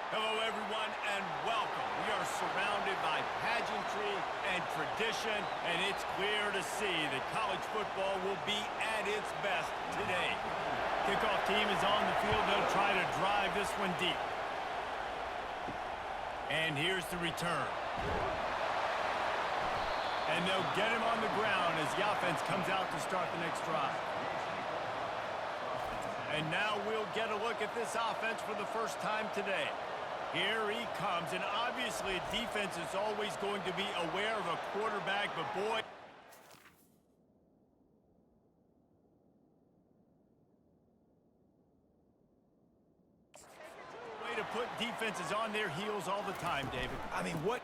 Hello, everyone, and welcome. We are surrounded by pageantry and tradition, and it's clear to see that college football will be at its best today. Kickoff team is on the field. They'll try to drive this one deep. And here's the return. And they'll get him on the ground as the offense comes out to start the next drive. And now we'll get a look at this offense for the first time today. Here he comes, and obviously defense is always going to be aware of a quarterback, but boy... way to put defenses on their heels all the time, David. I mean, what...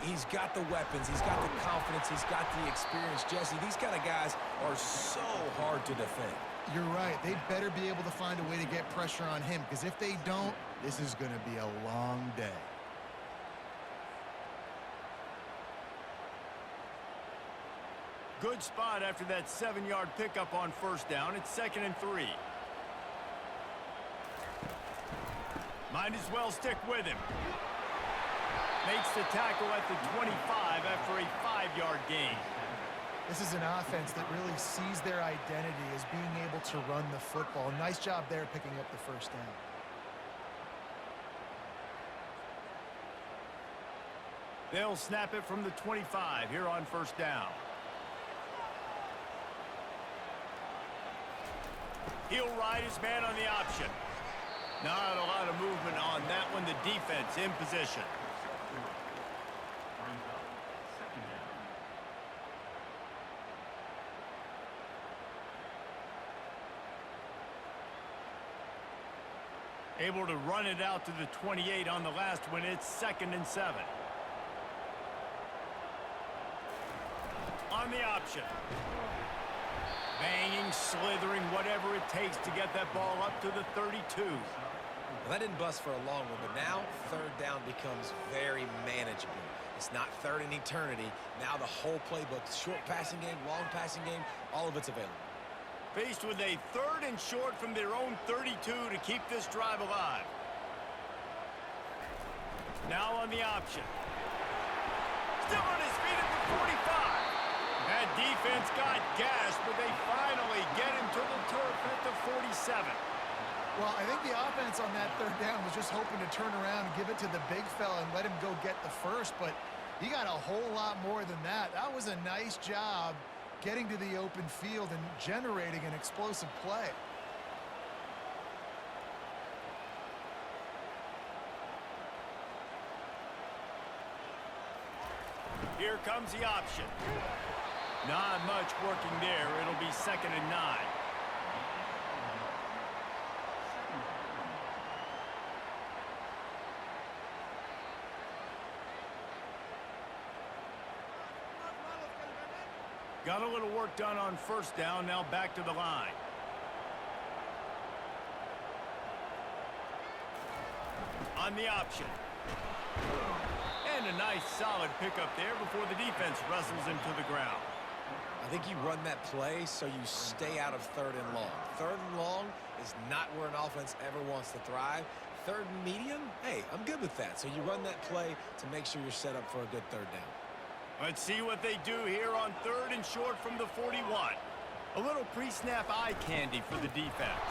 He's got the weapons, he's got the confidence, he's got the experience. Jesse, these kind of guys are so hard to defend. You're right. They better be able to find a way to get pressure on him, because if they don't, this is going to be a long day. Good spot after that 7-yard pickup on first down. It's 2nd and 3. Might as well stick with him. Makes the tackle at the 25 after a 5-yard gain. This is an offense that really sees their identity as being able to run the football. Nice job there picking up the first down. They'll snap it from the 25 here on first down. He'll ride his man on the option. Not a lot of movement on that one. The defense in position. Able to run it out to the 28 on the last one. It's 2nd and 7. On the option. Banging, slithering, whatever it takes to get that ball up to the 32. Well, that didn't bust for a long one, but now third down becomes very manageable. It's not third in eternity. Now the whole playbook, short passing game, long passing game, all of it's available. Faced with a 3rd and short from their own 32 to keep this drive alive. Now on the option. Still on his feet at the 45. That defense got gashed, but they finally get him to the turf at the 47. Well, I think the offense on that third down was just hoping to turn around and give it to the big fella and let him go get the first, but he got a whole lot more than that. That was a nice job getting to the open field and generating an explosive play. Here comes the option. Not much working there. It'll be 2nd and 9. Got a little work done on first down, now back to the line. On the option. And a nice solid pickup there before the defense wrestles him to the ground. I think you run that play so you stay out of 3rd and long. 3rd and long is not where an offense ever wants to thrive. 3rd and medium, hey, I'm good with that. So you run that play to make sure you're set up for a good third down. Let's see what they do here on 3rd and short from the 41. A little pre-snap eye candy for the defense.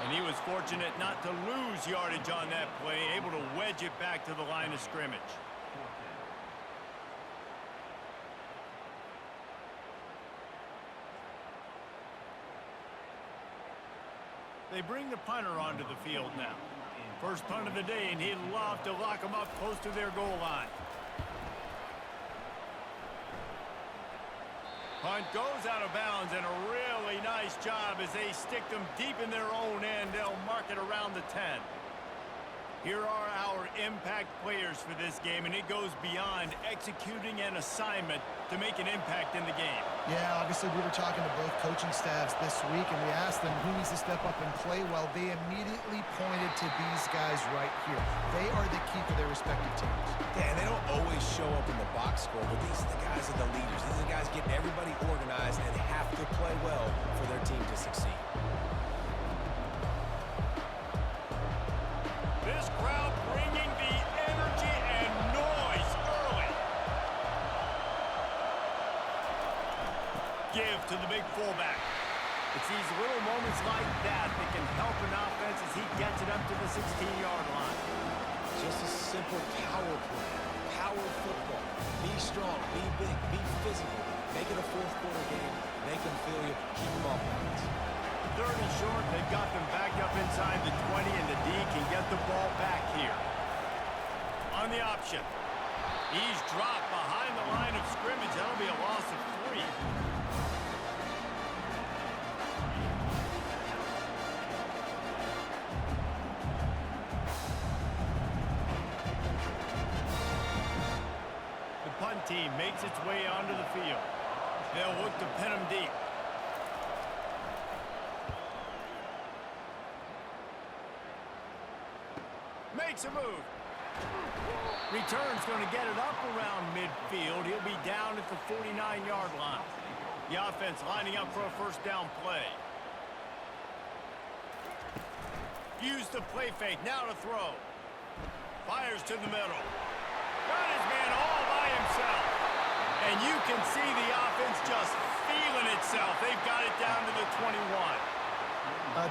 And he was fortunate not to lose yardage on that play, able to wedge it back to the line of scrimmage. They bring the punter onto the field now. First punt of the day, and he'd love to lock them up close to their goal line. Punt goes out of bounds, and a really nice job as they stick them deep in their own end. They'll mark it around the 10. Here are our impact players for this game, and it goes beyond executing an assignment to make an impact in the game. Yeah, obviously we were talking to both coaching staffs this week, and we asked them who needs to step up and play well. They immediately pointed to these guys right here. They are the key to their respective teams. Yeah, and they don't always show up in the box score, but these are the guys are the leaders. These are the guys getting everybody organized and have to play well for their team to succeed. big fullback. It's these little moments like that that can help an offense as he gets it up to the 16-yard line. Just a simple power play. Power football. Be strong, be big, be physical. Make it a fourth-quarter game. Make them feel you. Keep them off balance. Third and short, they've got them back up inside the 20, and the D can get the ball back here. On the option. He's dropped behind the line of scrimmage. That'll be a loss of 3. The punt team makes its way onto the field. They'll look to pin him deep. Makes a move. Return's going to get it up around midfield. He'll be down at the 49-yard line. The offense lining up for a first down play. Use the play fake. Now to throw. Fires to the middle. Got his man all by himself. And you can see the offense just feeling itself. They've got it down to the 21.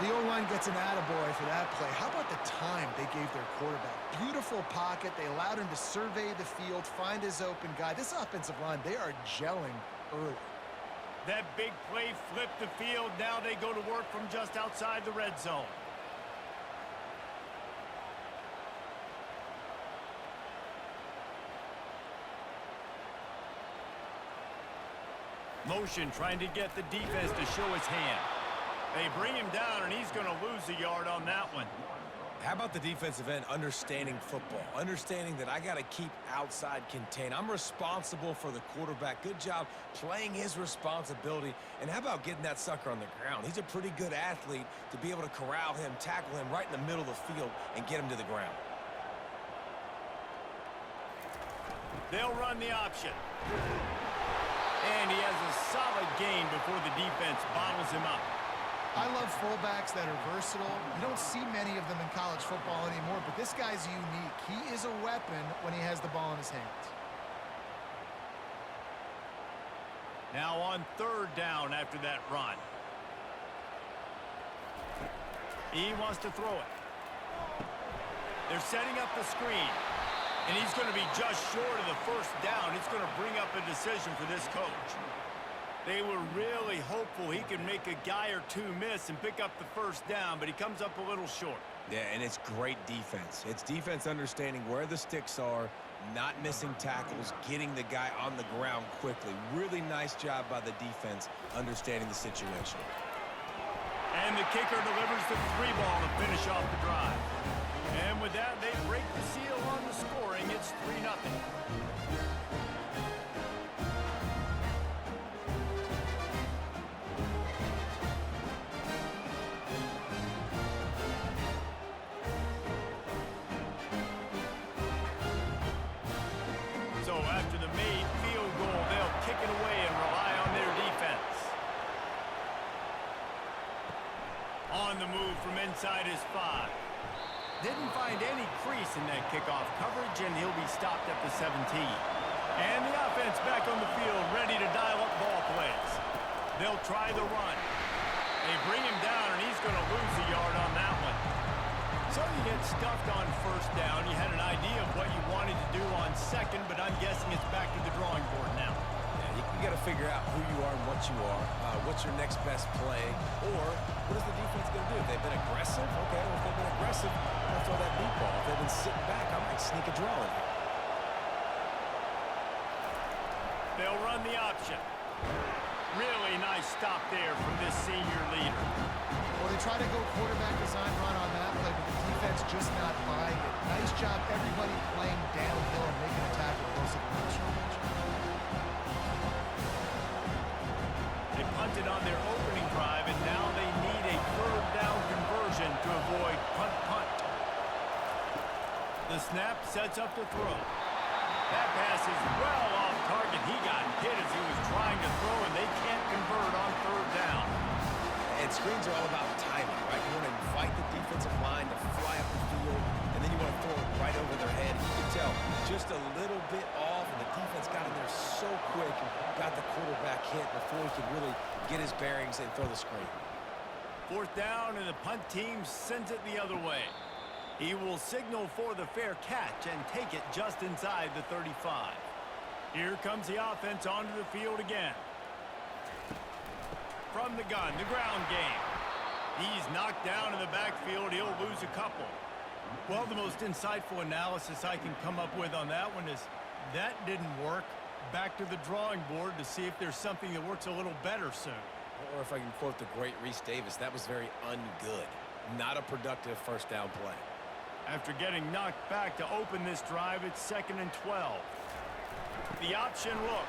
The O-line gets an attaboy for that play. How about the time they gave their quarterback? Beautiful pocket. They allowed him to survey the field, find his open guy. This offensive line, they are gelling early. That big play flipped the field. Now they go to work from just outside the red zone. Motion trying to get the defense to show his hand. They bring him down, and he's going to lose a yard on that one. How about the defensive end understanding football? Understanding that I got to keep outside contained. I'm responsible for the quarterback. Good job playing his responsibility. And how about getting that sucker on the ground? He's a pretty good athlete to be able to corral him, tackle him right in the middle of the field, and get him to the ground. They'll run the option. And he has a solid gain before the defense bottles him up. I love fullbacks that are versatile. You don't see many of them in college football anymore, but this guy's unique. He is a weapon when he has the ball in his hands. Now on third down after that run. He wants to throw it. They're setting up the screen. And he's going to be just short of the first down. It's going to bring up a decision for this coach. They were really hopeful he could make a guy or two miss and pick up the first down, but he comes up a little short. Yeah, and it's great defense. It's defense understanding where the sticks are, not missing tackles, getting the guy on the ground quickly. Really nice job by the defense understanding the situation. And the kicker delivers the 3-ball to finish off the drive. And with that, they break the seal on the scoring. It's 3-0. So after the made field goal, they'll kick it away and rely on their defense. On the move from inside his 5. Didn't find any crease in that kickoff coverage, and he'll be stopped at the 17. And the offense back on the field, ready to dial up ball plays. They'll try the run. They bring him down, and he's going to lose a yard on that one. So you get stuffed on first down. You had an idea of what you wanted to do on second, but I'm guessing it's back to the drawing board now. You got to figure out who you are and what you are. What's your next best play? Or what is the defense going to do? If they've been aggressive, okay. Well, if they've been aggressive, I'll throw that deep ball. If they've been sitting back, I might sneak a draw in here. They'll run the option. Really nice stop there from this senior leader. Well, they try to go quarterback design run on that play, but the defense just not buying it. Nice job, everybody playing downhill and making a tackle close to the line of scrimmage. They punted on their opening drive, and now they need a third down conversion to avoid punt. The snap sets up the throw. That pass is well off target. He got hit as he was trying to throw, and they can't convert on third down. And screens are all about timing, right? You want to invite the defensive line to fly up the field, and then you want to throw it right over their head. You can tell just a little bit off, and the defense got in there so quick and got the quarterback hit before he could really get his bearings and throw the screen. Fourth down, and the punt team sends it the other way. He will signal for the fair catch and take it just inside the 35. Here comes the offense onto the field again. From the gun, the ground game. He's knocked down in the backfield. He'll lose a couple. Well, the most insightful analysis I can come up with on that one is that didn't work. Back to the drawing board to see if there's something that works a little better soon. Or if I can quote the great Reese Davis, that was very ungood. Not a productive first down play. After getting knocked back to open this drive, it's 2nd and 12. The option look.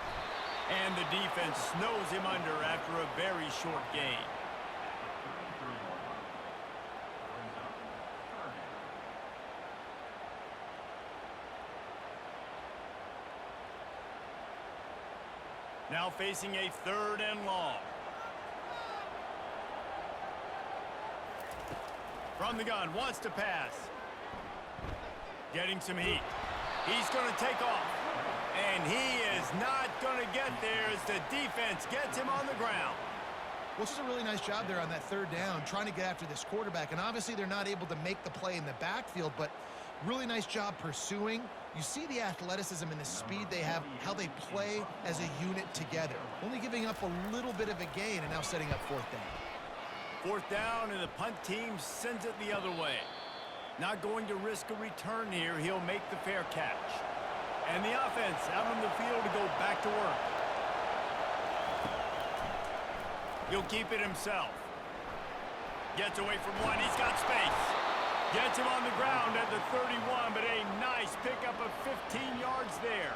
And the defense snows him under after a very short gain. Now facing a 3rd and long. From the gun, wants to pass. Getting some heat. He's going to take off. And he is not going to get there as the defense gets him on the ground. Well, this is a really nice job there on that 3rd down, trying to get after this quarterback. And obviously they're not able to make the play in the backfield, but really nice job pursuing. You see the athleticism and the speed they have, how they play as a unit together. Only giving up a little bit of a gain and now setting up 4th down. 4th down, and the punt team sends it the other way. Not going to risk a return here. He'll make the fair catch. And the offense out on the field to go back to work. He'll keep it himself. Gets away from one. He's got space. Gets him on the ground at the 31, but a nice pickup of 15 yards there.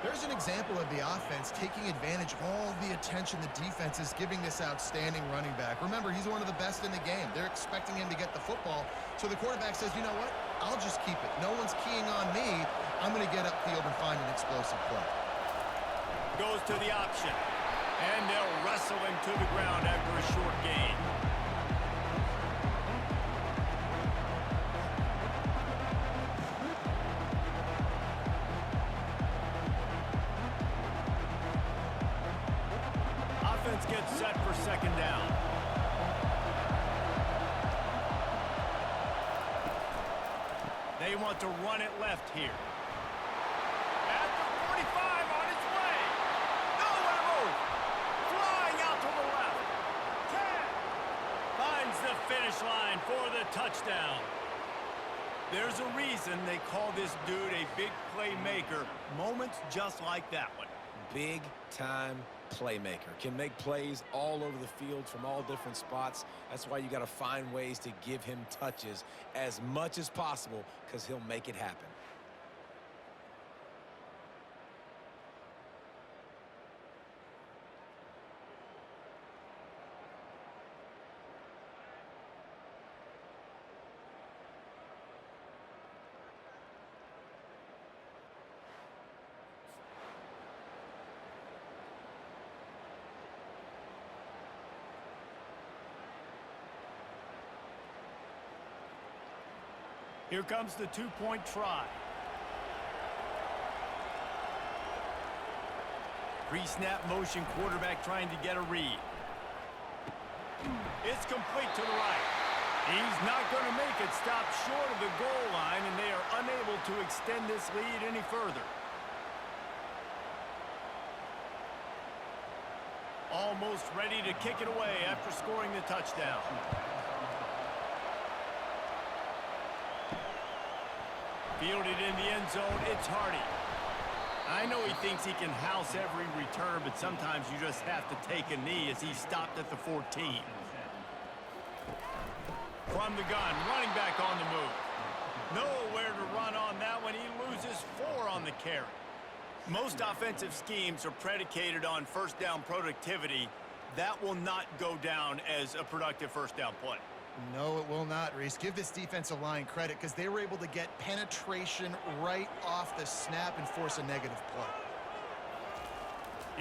There's an example of the offense taking advantage of all the attention the defense is giving this outstanding running back. Remember, he's one of the best in the game. They're expecting him to get the football. So the quarterback says, you know what? I'll just keep it. No one's keying on me. I'm going to get upfield and find an explosive play. Goes to the option. And they'll wrestle him to the ground after a short gain. Offense gets set for 2nd down. They want to run it left here. At the 45, on its way. Nowhere to move. Flying out to the left. 10. Finds the finish line for the touchdown. There's a reason they call this dude a big playmaker. Moments just like that one. Big-time playmaker. Can make plays all over the field from all different spots. That's why you got to find ways to give him touches as much as possible, because he'll make it happen. Here comes the 2-point try. Pre-snap motion, quarterback trying to get a read. It's complete to the right. He's not going to make it. Stop short of the goal line, and they are unable to extend this lead any further. Almost ready to kick it away after scoring the touchdown. Fielded in the end zone, it's Hardy. I know he thinks he can house every return, but sometimes you just have to take a knee as he stopped at the 14. From the gun, running back on the move. Nowhere to run on that one. He loses 4 on the carry. Most offensive schemes are predicated on first down productivity. That will not go down as a productive first down play. No, it will not, Reese. Give this defensive line credit because they were able to get penetration right off the snap and force a negative play.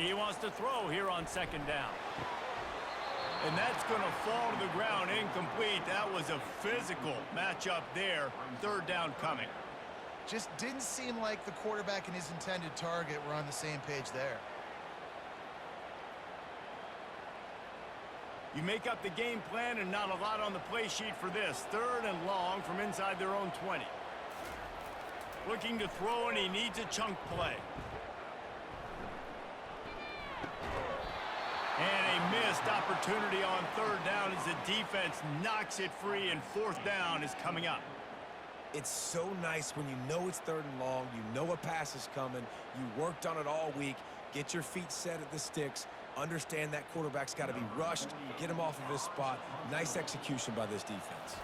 He wants to throw here on 2nd down. And that's going to fall to the ground incomplete. That was a physical matchup there. 3rd down coming. Just didn't seem like the quarterback and his intended target were on the same page there. You make up the game plan and not a lot on the play sheet for this. 3rd and long from inside their own 20. Looking to throw, and he needs a chunk play. And a missed opportunity on 3rd down as the defense knocks it free, and 4th down is coming up. It's so nice when you know it's 3rd and long, you know a pass is coming, you worked on it all week, get your feet set at the sticks, understand that quarterback's got to be rushed, get him off of his spot. Nice execution by this defense.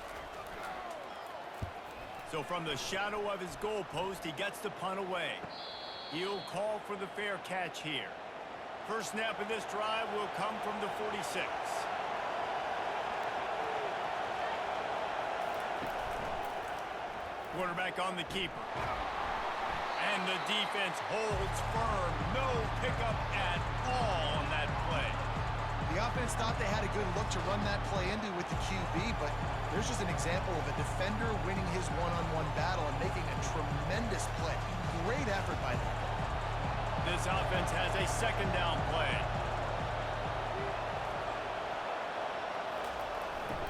So from the shadow of his goalpost, he gets the punt away. He'll call for the fair catch here. First snap of this drive will come from the 46. Quarterback on the keeper. And the defense holds firm. No pickup at all on that play. The offense thought they had a good look to run that play into with the QB, but there's just an example of a defender winning his one-on-one battle and making a tremendous play. Great effort by them. This offense has a 2nd down play.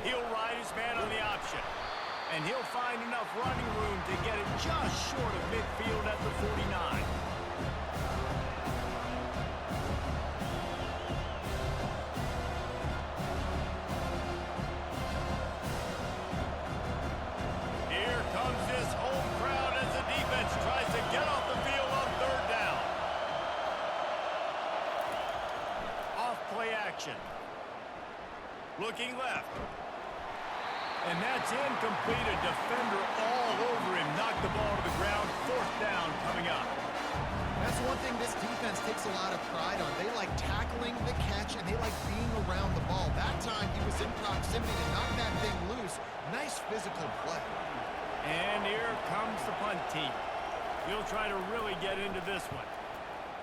He'll ride his man on the option. And he'll find enough running room to get it just short of midfield at the 49. Here comes this home crowd as the defense tries to get off the field on 3rd down. Off play action. Looking left. And that's incomplete. A defender all over him. Knocked the ball to the ground. 4th down coming up. That's one thing this defense takes a lot of pride on. They like tackling the catch, and they like being around the ball. That time, he was in proximity to knock that thing loose. Nice physical play. And here comes the punt team. He'll try to really get into this one.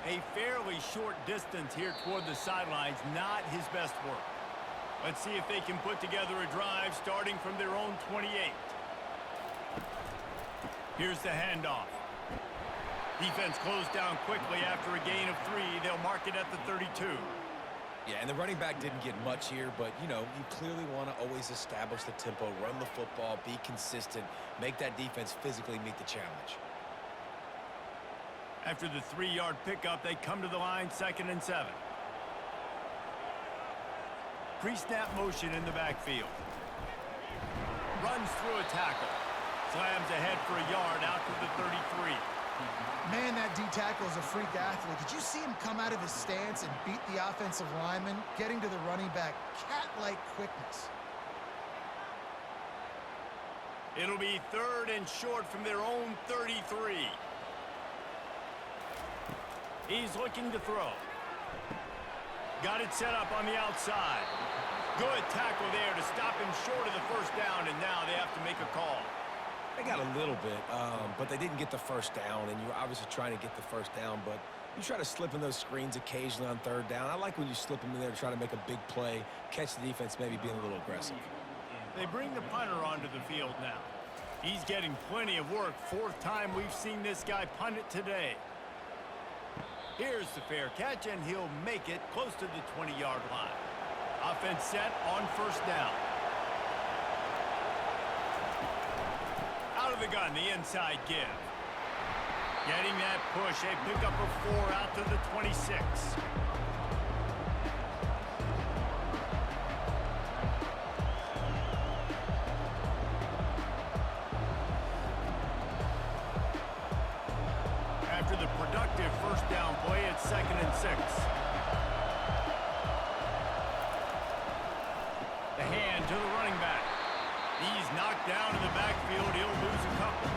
A fairly short distance here toward the sidelines. Not his best work. Let's see if they can put together a drive starting from their own 28. Here's the handoff. Defense closed down quickly after a gain of 3. They'll mark it at the 32. Yeah, and the running back didn't get much here, but, you know, you clearly want to always establish the tempo, run the football, be consistent, make that defense physically meet the challenge. After the 3-yard pickup, they come to the line, 2nd and 7. Pre-snap motion in the backfield. Runs through a tackle. Slams ahead for a yard out to the 33. Man, that D-tackle is a freak athlete. Did you see him come out of his stance and beat the offensive lineman, getting to the running back? Cat-like quickness. It'll be 3rd and short from their own 33. He's looking to throw. Got it set up on the outside. Good tackle there to stop him short of the 1st down, and now they have to make a call. They got a little bit, but they didn't get the 1st down, and you're obviously trying to get the 1st down, but you try to slip in those screens occasionally on 3rd down. I like when you slip them in there to try to make a big play, catch the defense maybe being a little aggressive. They bring the punter onto the field now. He's getting plenty of work. 4th time we've seen this guy punt it today. Here's the fair catch, and he'll make it close to the 20-yard line. Offense set on 1st down. Out of the gun, the inside give. Getting that push, a pickup of 4 out to the 26. After the productive 1st down play, it's 2nd and 6. The hand to the running back. He's knocked down in the backfield. He'll lose a couple.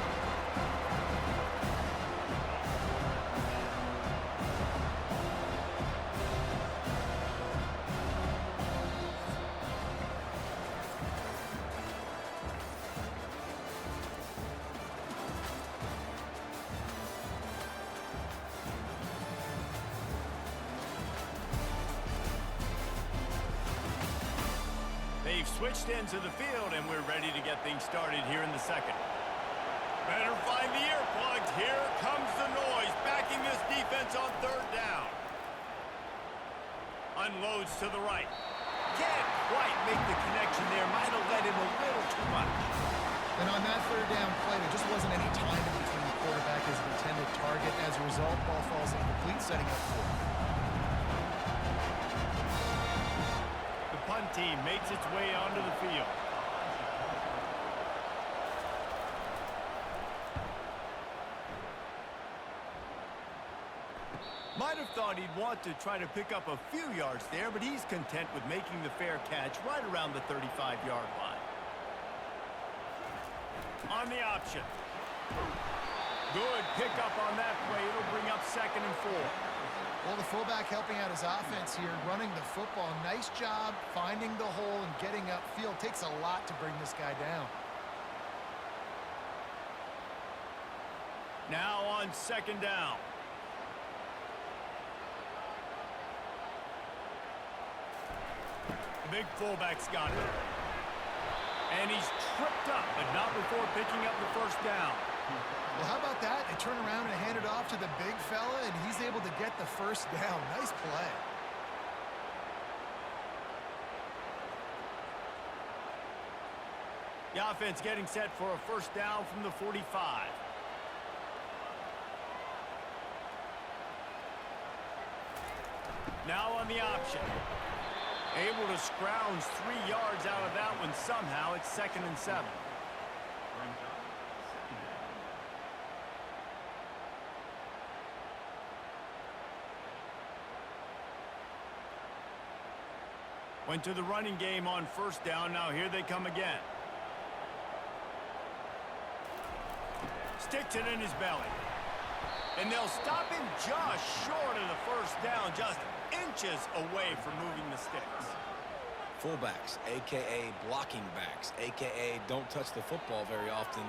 They've switched ends of the field, and we're ready to get things started here in the 2nd. Better find the earplugs. Here comes the noise, backing this defense on 3rd down. Unloads to the right. Can't quite make the connection there. Might have led him a little too much. And on that third down play, there just wasn't any time in between the quarterback and his intended target. As a result, ball falls incomplete, setting up fourth. The punt team makes its way onto the field. Might have thought he'd want to try to pick up a few yards there, but he's content with making the fair catch right around the 35-yard line. On the option. Good pickup on that play. It'll bring up 2nd and 4. Well, the fullback helping out his offense here, running the football. Nice job finding the hole and getting upfield. Takes a lot to bring this guy down. Now on 2nd down. The big fullback's got it. And he's tripped up, but not before picking up the 1st down. Well, how about that? They turn around and hand it off to the big fella, and he's able to get the 1st down. Nice play. The offense getting set for a 1st down from the 45. Now on the option. Able to scrounge 3 yards out of that one somehow. It's 2nd and 7. Went to the running game on 1st down. Now here they come again. Sticks it in his belly. And they'll stop him just short of the 1st down, just inches away from moving the sticks. Fullbacks, a.k.a. blocking backs, a.k.a. don't touch the football very often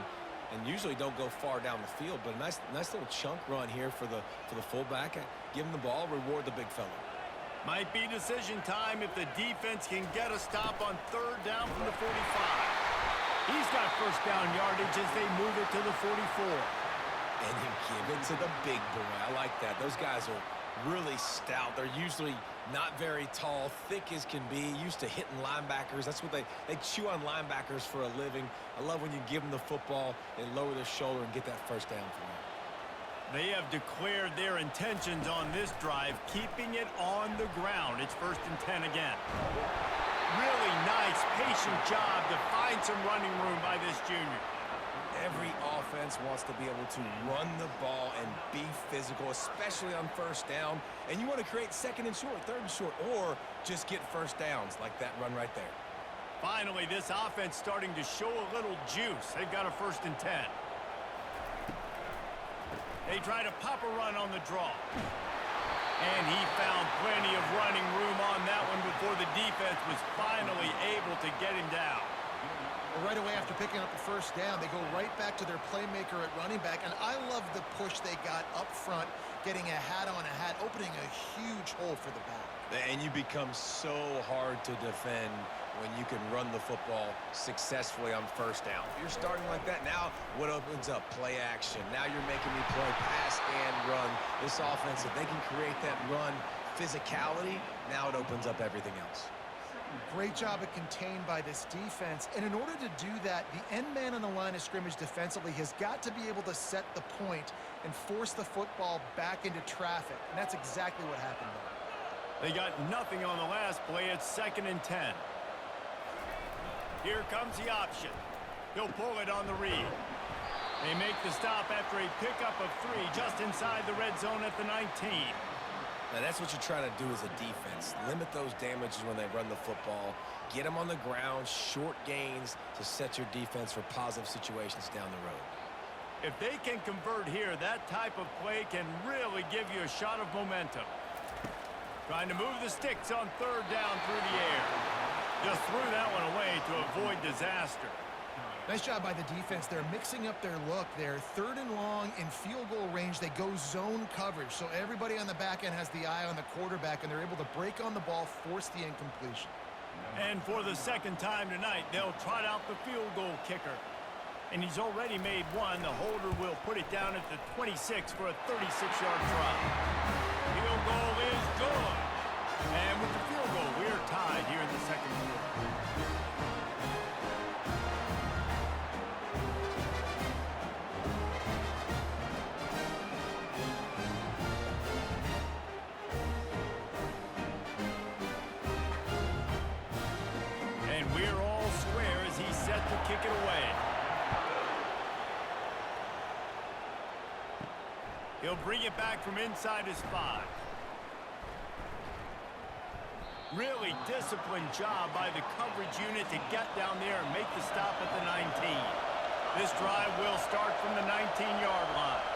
and usually don't go far down the field. But a nice little chunk run here for the fullback. Give him the ball, reward the big fella. Might be decision time if the defense can get a stop on 3rd down from the 45. He's got 1st down yardage as they move it to the 44. And you give it to the big boy. I like that. Those guys are really stout. They're usually not very tall, thick as can be, used to hitting linebackers. That's what they chew on linebackers for a living. I love when you give them the football, they lower their shoulder and get that 1st down for them. They have declared their intentions on this drive, keeping it on the ground. It's 1st and 10 again. Really nice, patient job to find some running room by this junior. Every offense wants to be able to run the ball and be physical, especially on 1st down. And you want to create 2nd and short, 3rd and short, or just get 1st downs like that run right there. Finally, this offense starting to show a little juice. They've got a 1st and 10. They try to pop a run on the draw. And he found plenty of running room on that one before the defense was finally able to get him down. Well, right away after picking up the 1st down, they go right back to their playmaker at running back. And I love the push they got up front, getting a hat on a hat, opening a huge hole for the back. And you become so hard to defend when you can run the football successfully on 1st down. If you're starting like that, now what opens up? Play action. Now you're making me play pass and run. This offense, if they can create that run physicality, now it opens up everything else. Great job of contained by this defense. And in order to do that, the end man on the line of scrimmage defensively has got to be able to set the point and force the football back into traffic. And that's exactly what happened there. They got nothing on the last play. It's 2nd and 10. Here comes the option. He'll pull it on the read. They make the stop after a pickup of 3 just inside the red zone at the 19. Now, that's what you're trying to do as a defense. Limit those damages when they run the football. Get them on the ground, short gains to set your defense for positive situations down the road. If they can convert here, that type of play can really give you a shot of momentum. Trying to move the sticks on 3rd down through the air. Just threw that one away to avoid disaster. Nice job by the defense. They're mixing up their look. They're 3rd and long in field goal range. They go zone coverage. So everybody on the back end has the eye on the quarterback, and they're able to break on the ball, force the incompletion. And for the 2nd time tonight, they'll trot out the field goal kicker. And he's already made one. The holder will put it down at the 26 for a 36-yard try. Field goal is good. And with the field goal, we're tied here in the 2nd He'll bring it back from inside his 5. Really disciplined job by the coverage unit to get down there and make the stop at the 19. This drive will start from the 19-yard line.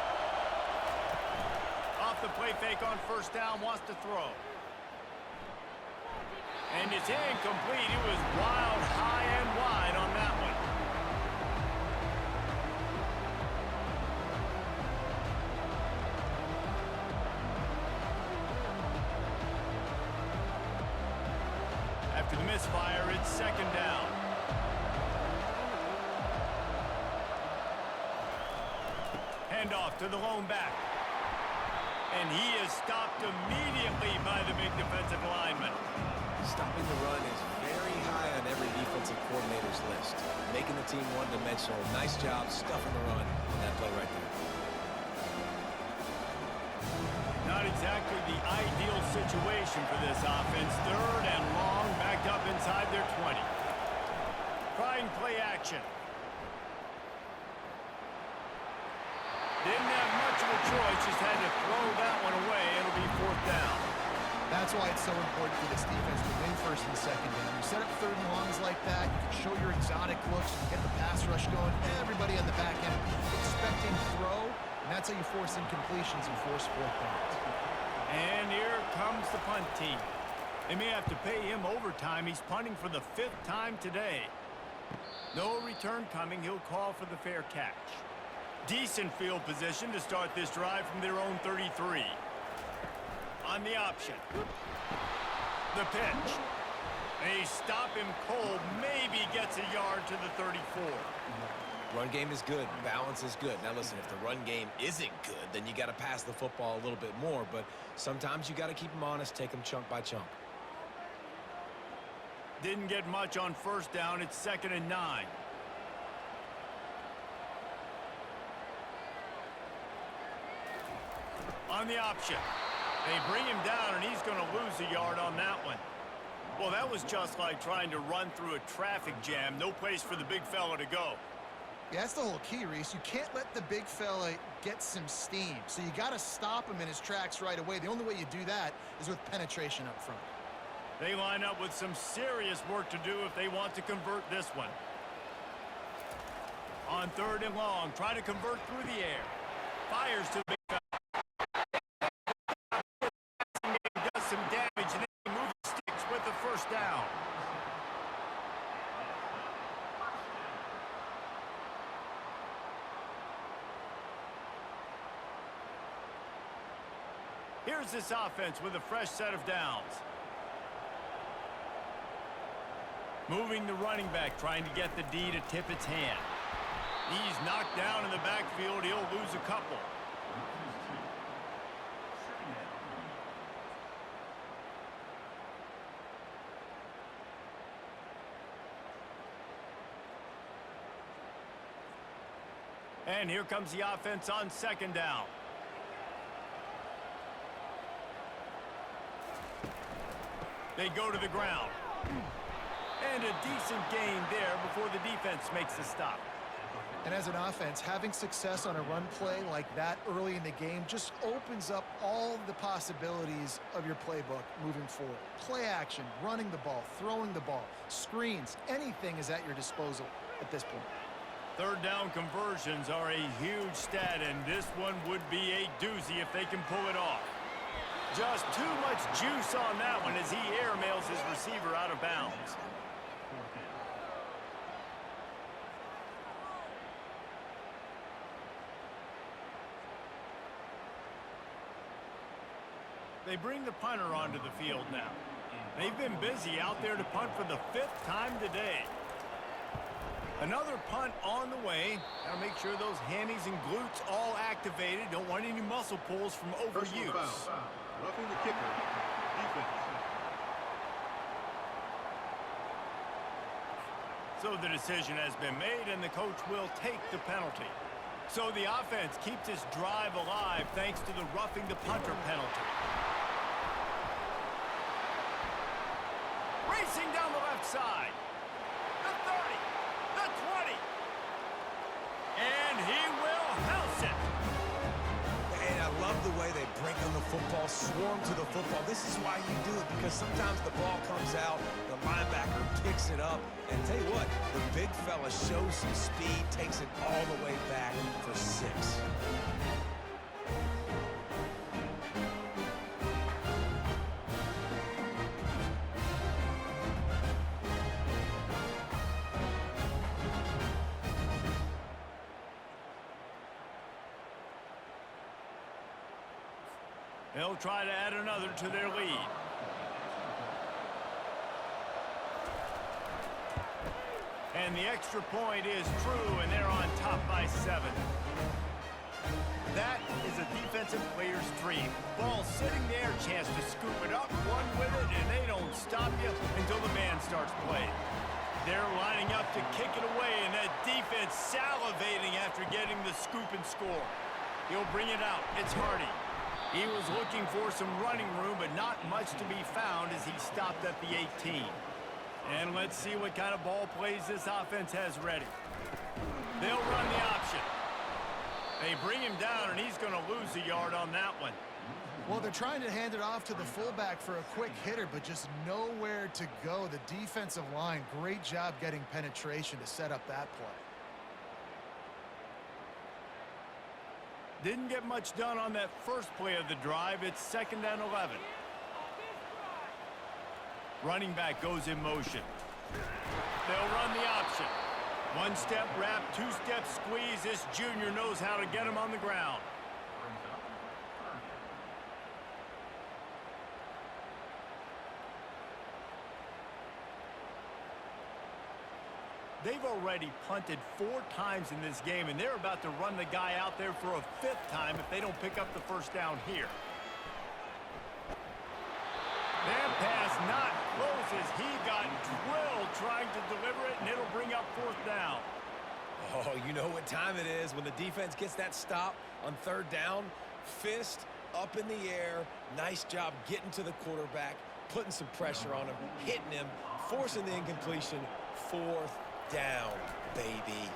Off the play fake on first down, wants to throw. And it's incomplete. It was wild, high and wide on that one. After the misfire, it's second down. Handoff to the lone back. And he is stopped immediately by the big defensive lineman. Stopping the run is very high on every defensive coordinator's list. Making the team one-dimensional. Nice job stuffing the run on that play right there. Not exactly the ideal situation for this offense. Third and long, backed up inside their 20. Trying play action. Didn't have much of a choice, just had to throw that one away. It'll be fourth down. That's why it's so important for this defense to win first and second down. You set up third and longs like that, you can show your exotic looks, you can get the pass rush going, everybody on the back end expecting throw, and that's how you force incompletions and force fourth downs. And here comes the punt team. They may have to pay him overtime. He's punting for the 5th time today. No return coming. He'll call for the fair catch. Decent field position to start this drive from their own 33. On the option. The pitch. They stop him cold. Maybe gets a yard to the 34. Run game is good. Balance is good. Now listen, if the run game isn't good, then you got to pass the football a little bit more. But sometimes you got to keep them honest, take them chunk by chunk. Didn't get much on first down. It's 2nd and 9. On the option. They bring him down, and he's going to lose a yard on that one. Well, that was just like trying to run through a traffic jam. No place for the big fella to go. Yeah, that's the whole key, Reese. You can't let the big fella get some steam. So you got to stop him in his tracks right away. The only way you do that is with penetration up front. They line up with some serious work to do if they want to convert this one. On 3rd and long, try to convert through the air. Fires to the big fella. Does some damage, and then he moves sticks with the first down. Here's this offense with a fresh set of downs. Moving the running back, trying to get the D to tip its hand. He's knocked down in the backfield. He'll lose a couple. And here comes the offense on 2nd down. They go to the ground. And a decent gain there before the defense makes the stop. And as an offense, having success on a run play like that early in the game just opens up all the possibilities of your playbook moving forward. Play action, running the ball, throwing the ball, screens, anything is at your disposal at this point. 3rd down conversions are a huge stat, and this one would be a doozy if they can pull it off. Just too much juice on that one as he airmails his receiver out of bounds. They bring the punter onto the field now. They've been busy out there to punt for the 5th time today. Another punt on the way. Gotta make sure those hammies and glutes all activated. Don't want any muscle pulls from overuse. Roughing the kicker. Defense. So the decision has been made, and the coach will take the penalty. So the offense keeps its drive alive thanks to the roughing the punter penalty. Racing down the left side. The 30. The 20. And he will house it. And I football, swarm to the football. This is why you do it, because sometimes the ball comes out, the linebacker picks it up, and tell you what, the big fella shows some speed, takes it all the way back for 6. They'll try to add another to their lead. And the extra point is true, and they're on top by 7. That is a defensive player's dream. Ball sitting there, chance to scoop it up, run with it, and they don't stop you until the band starts playing. They're lining up to kick it away, and that defense salivating after getting the scoop and score. He'll bring it out. It's Hardy. He was looking for some running room, but not much to be found as he stopped at the 18. And let's see what kind of ball plays this offense has ready. They'll run the option. They bring him down, and he's going to lose a yard on that one. Well, they're trying to hand it off to the fullback for a quick hitter, but just nowhere to go. The defensive line, great job getting penetration to set up that play. Didn't get much done on that first play of the drive. It's 2nd and 11. Running back goes in motion. They'll run the option. 1-step wrap, 2-step squeeze. This junior knows how to get him on the ground. They've already punted 4 times in this game, and they're about to run the guy out there for a 5th time if they don't pick up the first down here. That pass not close as he got drilled trying to deliver it, and it'll bring up 4th down. Oh, you know what time it is when the defense gets that stop on 3rd down. Fist up in the air. Nice job getting to the quarterback, putting some pressure on him, hitting him, forcing the incompletion. 4th down, baby.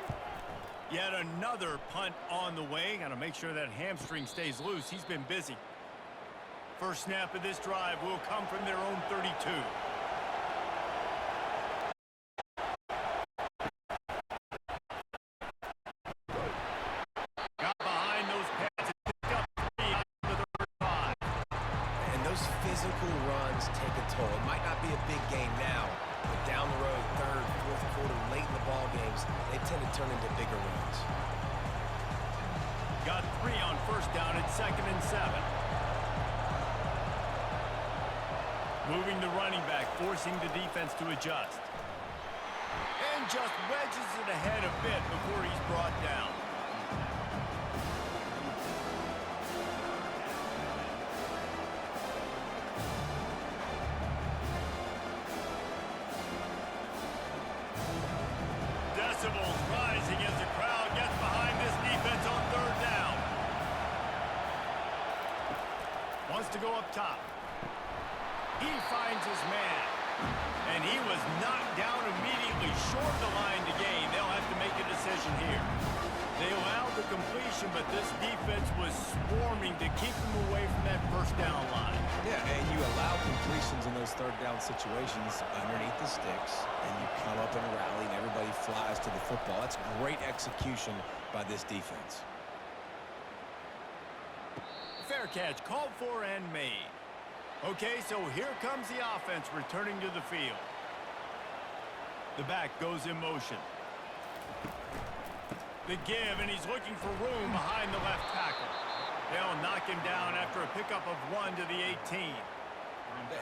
Yet another punt on the way. Got to make sure that hamstring stays loose. He's been busy. First snap of this drive will come from their own 32. Got behind those pads and picked up 3 on the 35. And those physical runs take a toll. It might not be a big game now, but down the road, 3rd, 4th quarter, late in the ball games, they tend to turn into bigger runs. Got 3 on first down at 2nd and 7. Moving the running back, forcing the defense to adjust. And just wedges it ahead a bit before he's brought down. Decibels rising as the crowd gets behind this defense on 3rd down. Wants to go up top. He finds his man. And he was knocked down immediately, short the line to gain. They'll have to make a decision here. They allowed the completion, but this defense was swarming to keep them away from that first down line. Yeah, and you allow completions in those 3rd down situations underneath the sticks, and you come up in a rally, and everybody flies to the football. That's great execution by this defense. Fair catch, called for and made. Okay, so here comes the offense returning to the field. The back goes in motion. The give, and he's looking for room behind the left tackle. They'll knock him down after a pickup of 1 to the 18.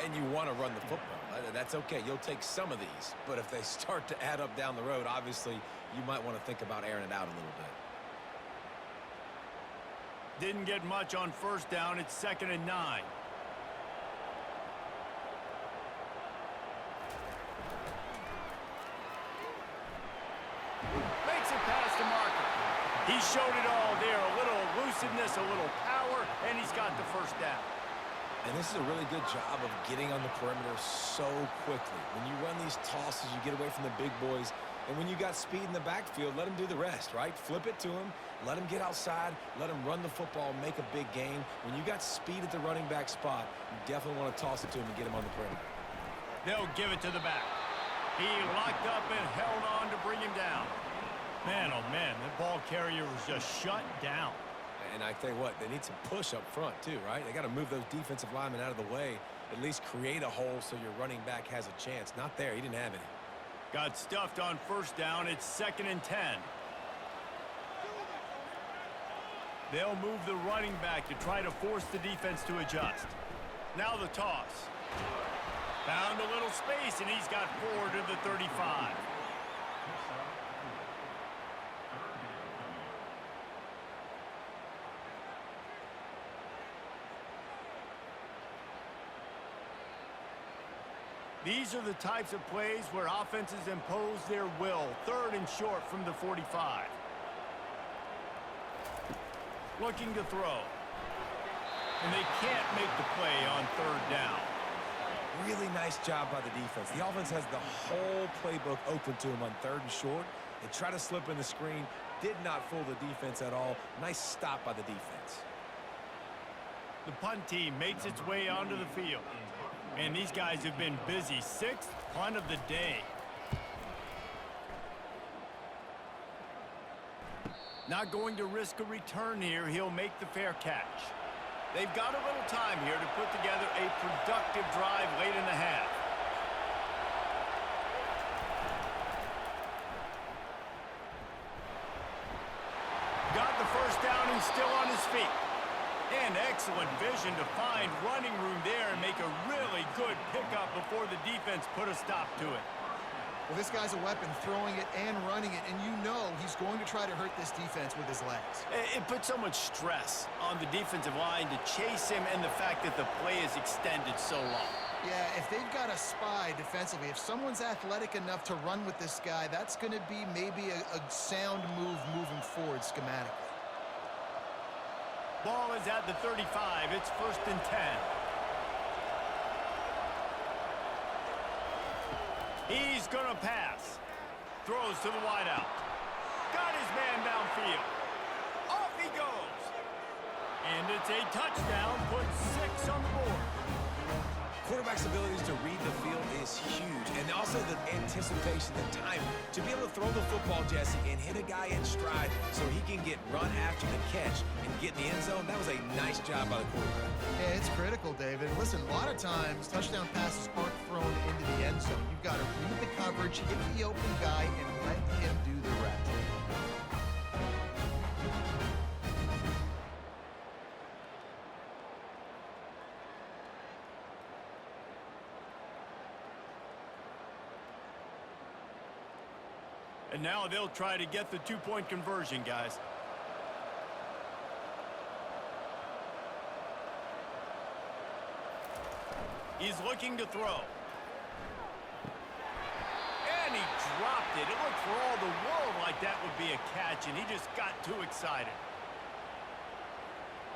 And you want to run the football. That's okay. You'll take some of these. But if they start to add up down the road, obviously, you might want to think about airing it out a little bit. Didn't get much on first down. It's 2nd and 9. Makes it past the marker. He showed it all there. A little elusiveness, a little power, and he's got the first down. And this is a really good job of getting on the perimeter so quickly. When you run these tosses, you get away from the big boys, And when you got speed in the backfield, let him do the rest, right? Flip it to him, let him get outside, let him run the football, make a big gain. When you got speed at the running back spot, you definitely want to toss it to him and get him on the perimeter. They'll give it to the back. He locked up and held on to bring him down. Man, oh man, that ball carrier was just shut down. And I tell you what, they need some push up front too, right? They got to move those defensive linemen out of the way, at least create a hole so your running back has a chance. Not there. He didn't have any. Got stuffed on first down. It's 2nd and 10. They'll move the running back to try to force the defense to adjust. Now the toss. Found a little space, and he's got 4 to the 35. These are the types of plays where offenses impose their will. 3rd and short from the 45. Looking to throw. And they can't make the play on 3rd down. Really nice job by the defense. The offense has the whole playbook open to him on 3rd and short. They try to slip in the screen. Did not fool the defense at all. Nice stop by the defense. The punt team makes its way onto the field. And these guys have been busy. 6th punt of the day. Not going to risk a return here. He'll make the fair catch. They've got a little time here to put together a productive drive late in the half. Got the first down and still on his feet. And excellent vision to find running room there and make a really good pickup before the defense put a stop to it. Well, this guy's a weapon, throwing it and running it, and you know he's going to try to hurt this defense with his legs. It puts so much stress on the defensive line to chase him and the fact that the play is extended so long. Yeah, if they've got a spy defensively, if someone's athletic enough to run with this guy, that's going to be maybe a sound move moving forward schematically. Ball is at the 35. It's 1st and 10. He's going to pass. Throws to the wideout. Got his man downfield. Off he goes. And it's a touchdown. Puts 6 on the board. Quarterback's abilities to read the field is huge. And also the anticipation, the time to be able to throw the football, Jesse, and hit a guy in stride so he can get run after the catch and get in the end zone. That was a nice job by the quarterback. Yeah, it's critical, David. Listen, a lot of times touchdown passes aren't thrown into the end zone. You've got to read the coverage, hit the open guy, and let him do the rest. And now they'll try to get the 2-point conversion, guys. He's looking to throw. And he dropped it. It looked for all the world like that would be a catch, and he just got too excited.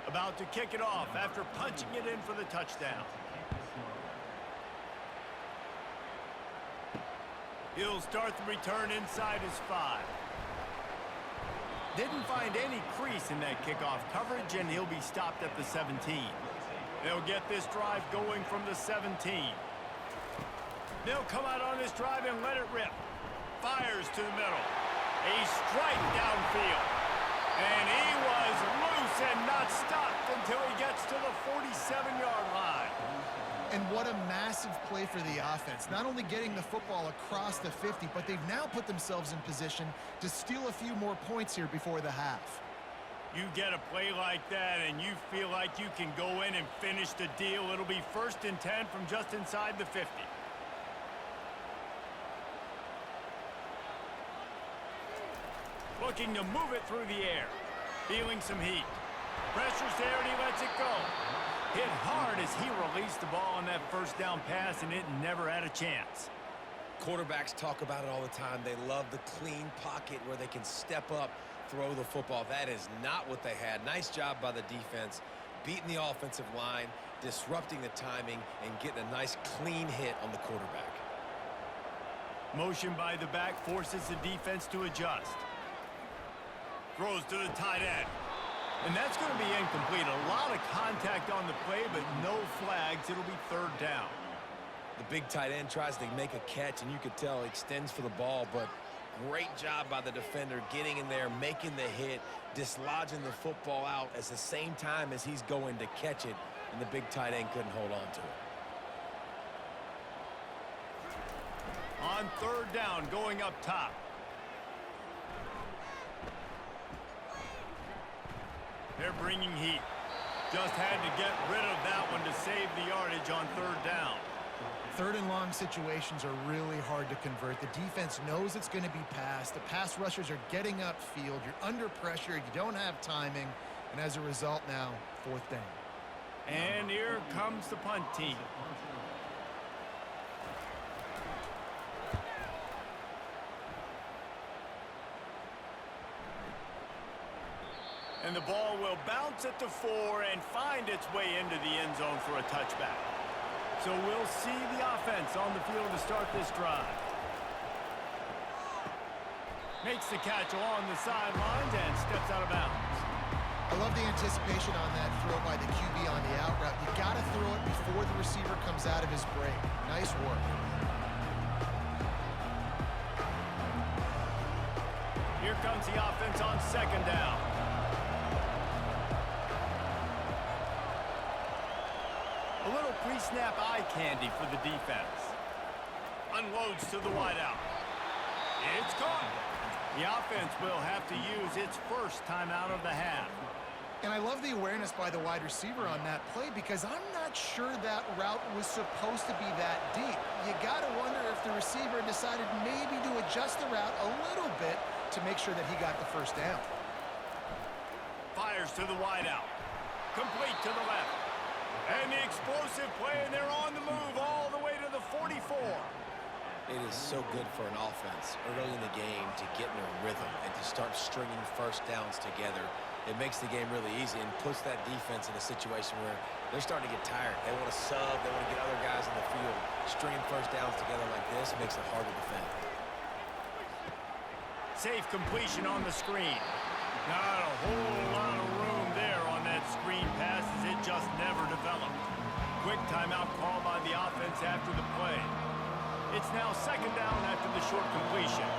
About to kick it off after punching it in for the touchdown. He'll start the return inside his 5. Didn't find any crease in that kickoff coverage, and he'll be stopped at the 17. They'll get this drive going from the 17. They'll come out on this drive and let it rip. Fires to the middle. A strike downfield. And he was loose and not stopped until he gets to the 47-yard line. And what a massive play for the offense. Not only getting the football across the 50, but they've now put themselves in position to steal a few more points here before the half. You get a play like that and you feel like you can go in and finish the deal. It'll be 1st and 10 from just inside the 50. Looking to move it through the air. Feeling some heat. Pressure's there and he lets it go. Hit hard as he released the ball on that first down pass, and it never had a chance. Quarterbacks talk about it all the time. They love the clean pocket where they can step up, throw the football. That is not what they had. Nice job by the defense, beating the offensive line, disrupting the timing, and getting a nice clean hit on the quarterback. Motion by the back forces the defense to adjust. Throws to the tight end. And that's going to be incomplete. A lot of contact on the play, but no flags. It'll be third down. The big tight end tries to make a catch, and you could tell he extends for the ball, but great job by the defender getting in there, making the hit, dislodging the football out at the same time as he's going to catch it, and the big tight end couldn't hold on to it. On third down, going up top. They're bringing heat. Just had to get rid of that one to save the yardage on third down. Third and long situations are really hard to convert. The defense knows it's going to be passed. The pass rushers are getting upfield. You're under pressure. You don't have timing. And as a result now, fourth down. And here comes the punt team. And the ball will bounce at the 4 and find its way into the end zone for a touchback. So we'll see the offense on the field to start this drive. Makes the catch along the sidelines and steps out of bounds. I love the anticipation on that throw by the QB on the out route. You got to throw it before the receiver comes out of his break. Nice work. Here comes the offense on second down. A little pre-snap eye candy for the defense. Unloads to the wideout. It's caught. The offense will have to use its first timeout of the half. And I love the awareness by the wide receiver on that play because I'm not sure that route was supposed to be that deep. You got to wonder if the receiver decided maybe to adjust the route a little bit to make sure that he got the first down. Fires to the wideout. Complete to the left. And the explosive play, and they're on the move all the way to the 44. It is so good for an offense early in the game to get in a rhythm and to start stringing first downs together. It makes the game really easy and puts that defense in a situation where they're starting to get tired. They want to sub. They want to get other guys in the field. Stringing first downs together like this makes it hard to defend. Safe completion on the screen. Not a whole lot of room there on that screen pass as it just never developed. Quick timeout call by the offense after the play. It's now second down after the short completion.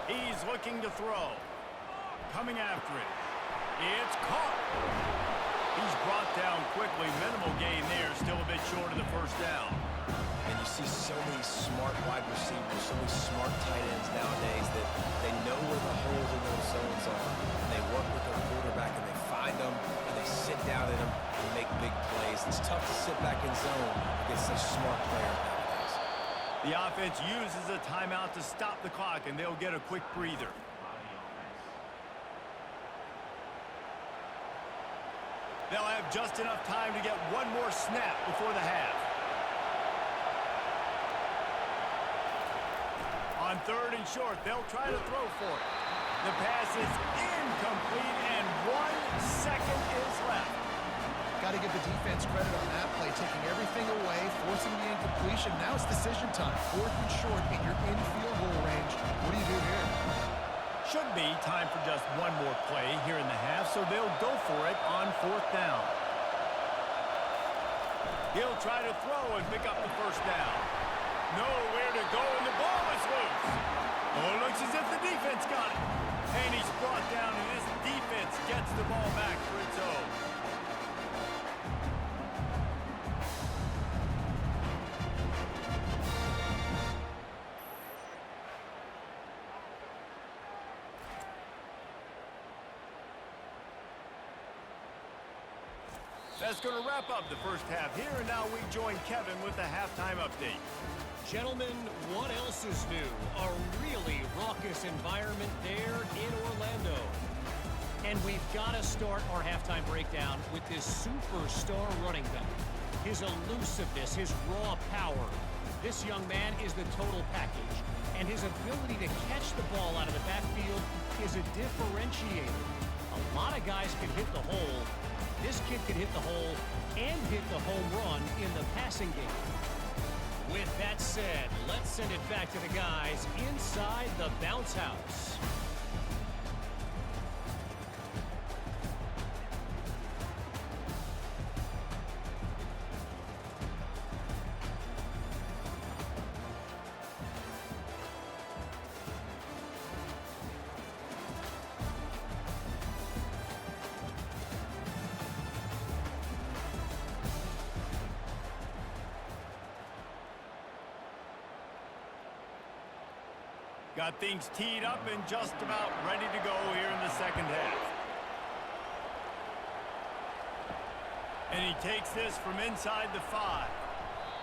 He's looking to throw. Coming after it. It's caught. He's brought down quickly. Minimal gain there. Still a bit short of the first down. And you see so many smart wide receivers, so many smart tight ends nowadays that they know where the holes in those zones are. And they work with their quarterback and they find them and they sit down in them and make big plays. It's tough to sit back in zone against such smart players nowadays. The offense uses a timeout to stop the clock, and they'll get a quick breather. They'll have just enough time to get one more snap before the half. On third and short, they'll try to throw for it. The pass is incomplete, and 1 second is left. Got to give the defense credit on that play, taking everything away, forcing the incompletion. Now it's decision time. Fourth and short, and you're in field goal range. What do you do here? Should be time for just one more play here in the half, so they'll go for it on fourth down. He'll try to throw and pick up the first down. Nowhere to go, and the ball is loose. Oh, it looks as if the defense got it. And he's brought down, and this defense gets the ball back for its own. That's going to wrap up the first half here, and now we join Kevin with the halftime update. Gentlemen, what else is new? A really raucous environment there in Orlando. And we've got to start our halftime breakdown with this superstar running back. His elusiveness, his raw power. This young man is the total package. And his ability to catch the ball out of the backfield is a differentiator. A lot of guys can hit the hole, This kid could hit the hole and hit the home run in the passing game. With that said, let's send it back to the guys inside the bounce house. Got things teed up and just about ready to go here in the second half. And he takes this from inside the 5.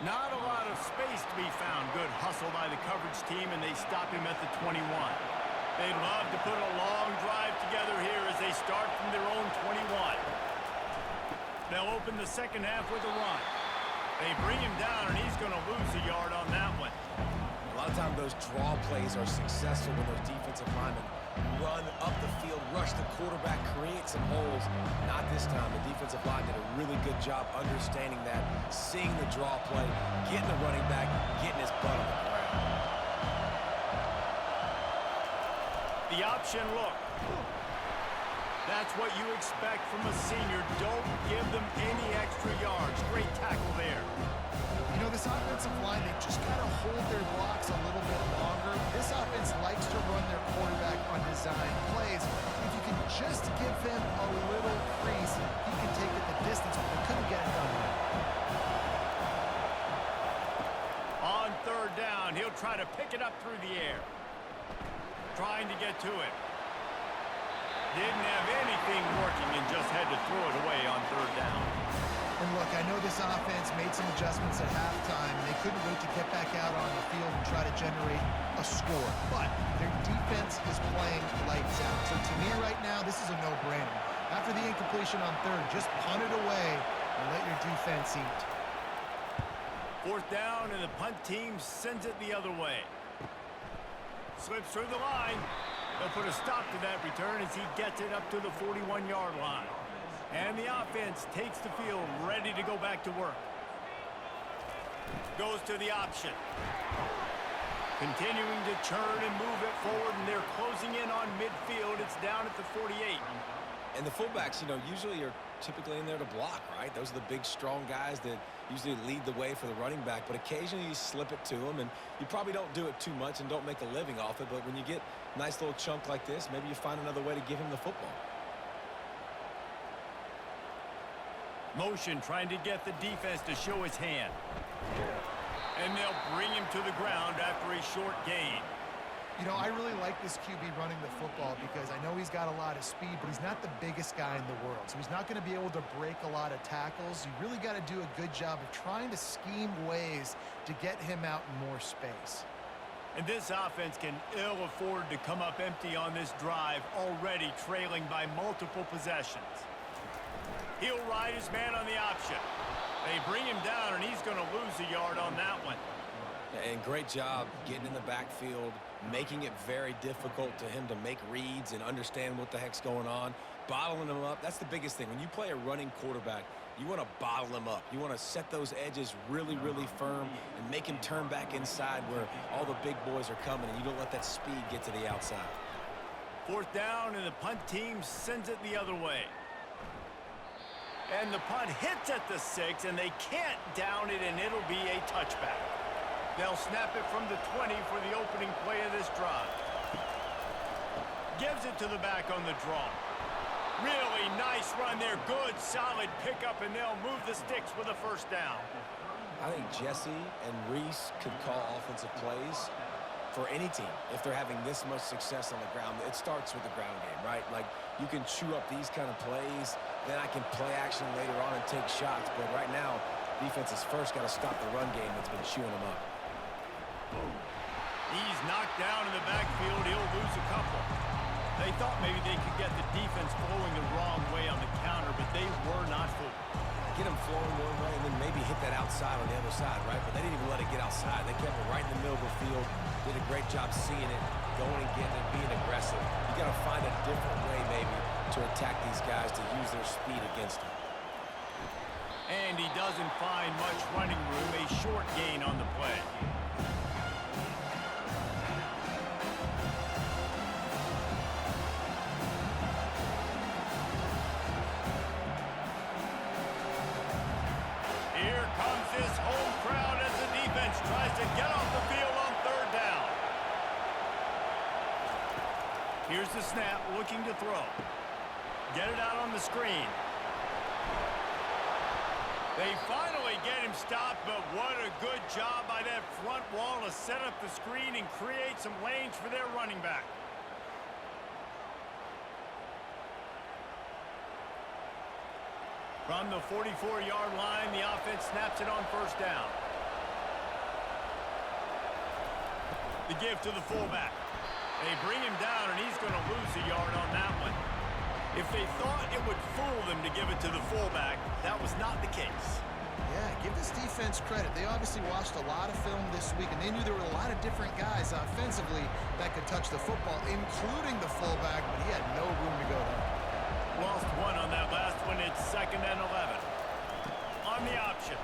Not a lot of space to be found. Good hustle by the coverage team, and they stop him at the 21. They'd love to put a long drive together here as they start from their own 21. They'll open the second half with a run. They bring him down, and he's going to lose a yard on that one. A lot of times those draw plays are successful when those defensive linemen run up the field, rush the quarterback, create some holes. Not this time. The defensive line did a really good job understanding that, seeing the draw play, getting the running back, getting his butt on the ground. The option look. That's what you expect from a senior. Don't give them any extra yards. Great tackle there. You know, this offensive line, they just got to hold their blocks a little bit longer. This offense likes to run their quarterback on design plays. If you can just give him a little crease, he can take it the distance, but they couldn't get it done. On third down, he'll try to pick it up through the air. Trying to get to it. Didn't have anything working and just had to throw it away on third down. And look, I know this offense made some adjustments at halftime. They couldn't wait to get back out on the field and try to generate a score. But their defense is playing lights out. So to me right now, this is a no-brainer. After the incompletion on third, just punt it away and let your defense eat. Fourth down, and the punt team sends it the other way. Slips through the line. They'll put a stop to that return as he gets it up to the 41-yard line. And the offense takes the field, ready to go back to work. Goes to the option. Continuing to churn and move it forward, and they're closing in on midfield. It's down at the 48. And the fullbacks, you know, usually are typically in there to block, right? Those are the big, strong guys that usually lead the way for the running back. But occasionally you slip it to them, and you probably don't do it too much and don't make a living off it. But when you get a nice little chunk like this, maybe you find another way to give him the football. Motion trying to get the defense to show his hand. And they'll bring him to the ground after a short gain. You know, I really like this QB running the football because I know he's got a lot of speed, but he's not the biggest guy in the world. So he's not going to be able to break a lot of tackles. You really got to do a good job of trying to scheme ways to get him out in more space. And this offense can ill afford to come up empty on this drive, already trailing by multiple possessions. He'll ride his man on the option. They bring him down, and he's going to lose a yard on that one. And great job getting in the backfield, making it very difficult to him to make reads and understand what the heck's going on, bottling him up. That's the biggest thing. When you play a running quarterback, you want to bottle him up. You want to set those edges really, really firm and make him turn back inside where all the big boys are coming, and you don't let that speed get to the outside. Fourth down, and the punt team sends it the other way. And the punt hits at the 6, and they can't down it, and it'll be a touchback. They'll snap it from the 20 for the opening play of this drive. Gives it to the back on the draw. Really nice run there. Good, solid pickup, and they'll move the sticks with a first down. I think Jesse and Reese could call offensive plays for any team if they're having this much success on the ground. It starts with the ground game, right? Like, you can chew up these kind of plays, then I can play action later on and take shots. But right now, defense has first got to stop the run game that's been chewing them up. He's knocked down in the backfield. He'll lose a couple. They thought maybe they could get the defense flowing the wrong way on the counter, but they were not fooled. Get them flowing one way and then maybe hit that outside on the other side, right? But they didn't even let it get outside. They kept it right in the middle of the field. Did a great job seeing it, going and getting it, being aggressive. You got to find a different way maybe to attack these guys to use their speed against them. And he doesn't find much running room, a short gain on the play. Here comes this home crowd as the defense tries to get off the field on third down. Here's the snap, looking to throw. Get it out on the screen. They finally get him stopped, but what a good job by that front wall to set up the screen and create some lanes for their running back. From the 44-yard line, the offense snaps it on first down. The give to the fullback. They bring him down, and he's going to lose a yard on that one. If they thought it would fool them to give it to the fullback, that was not the case. Yeah, give this defense credit. They obviously watched a lot of film this week, and they knew there were a lot of different guys offensively that could touch the football, including the fullback, but he had no room to go there. Lost one on that last one. It's 2nd and 11. On the option.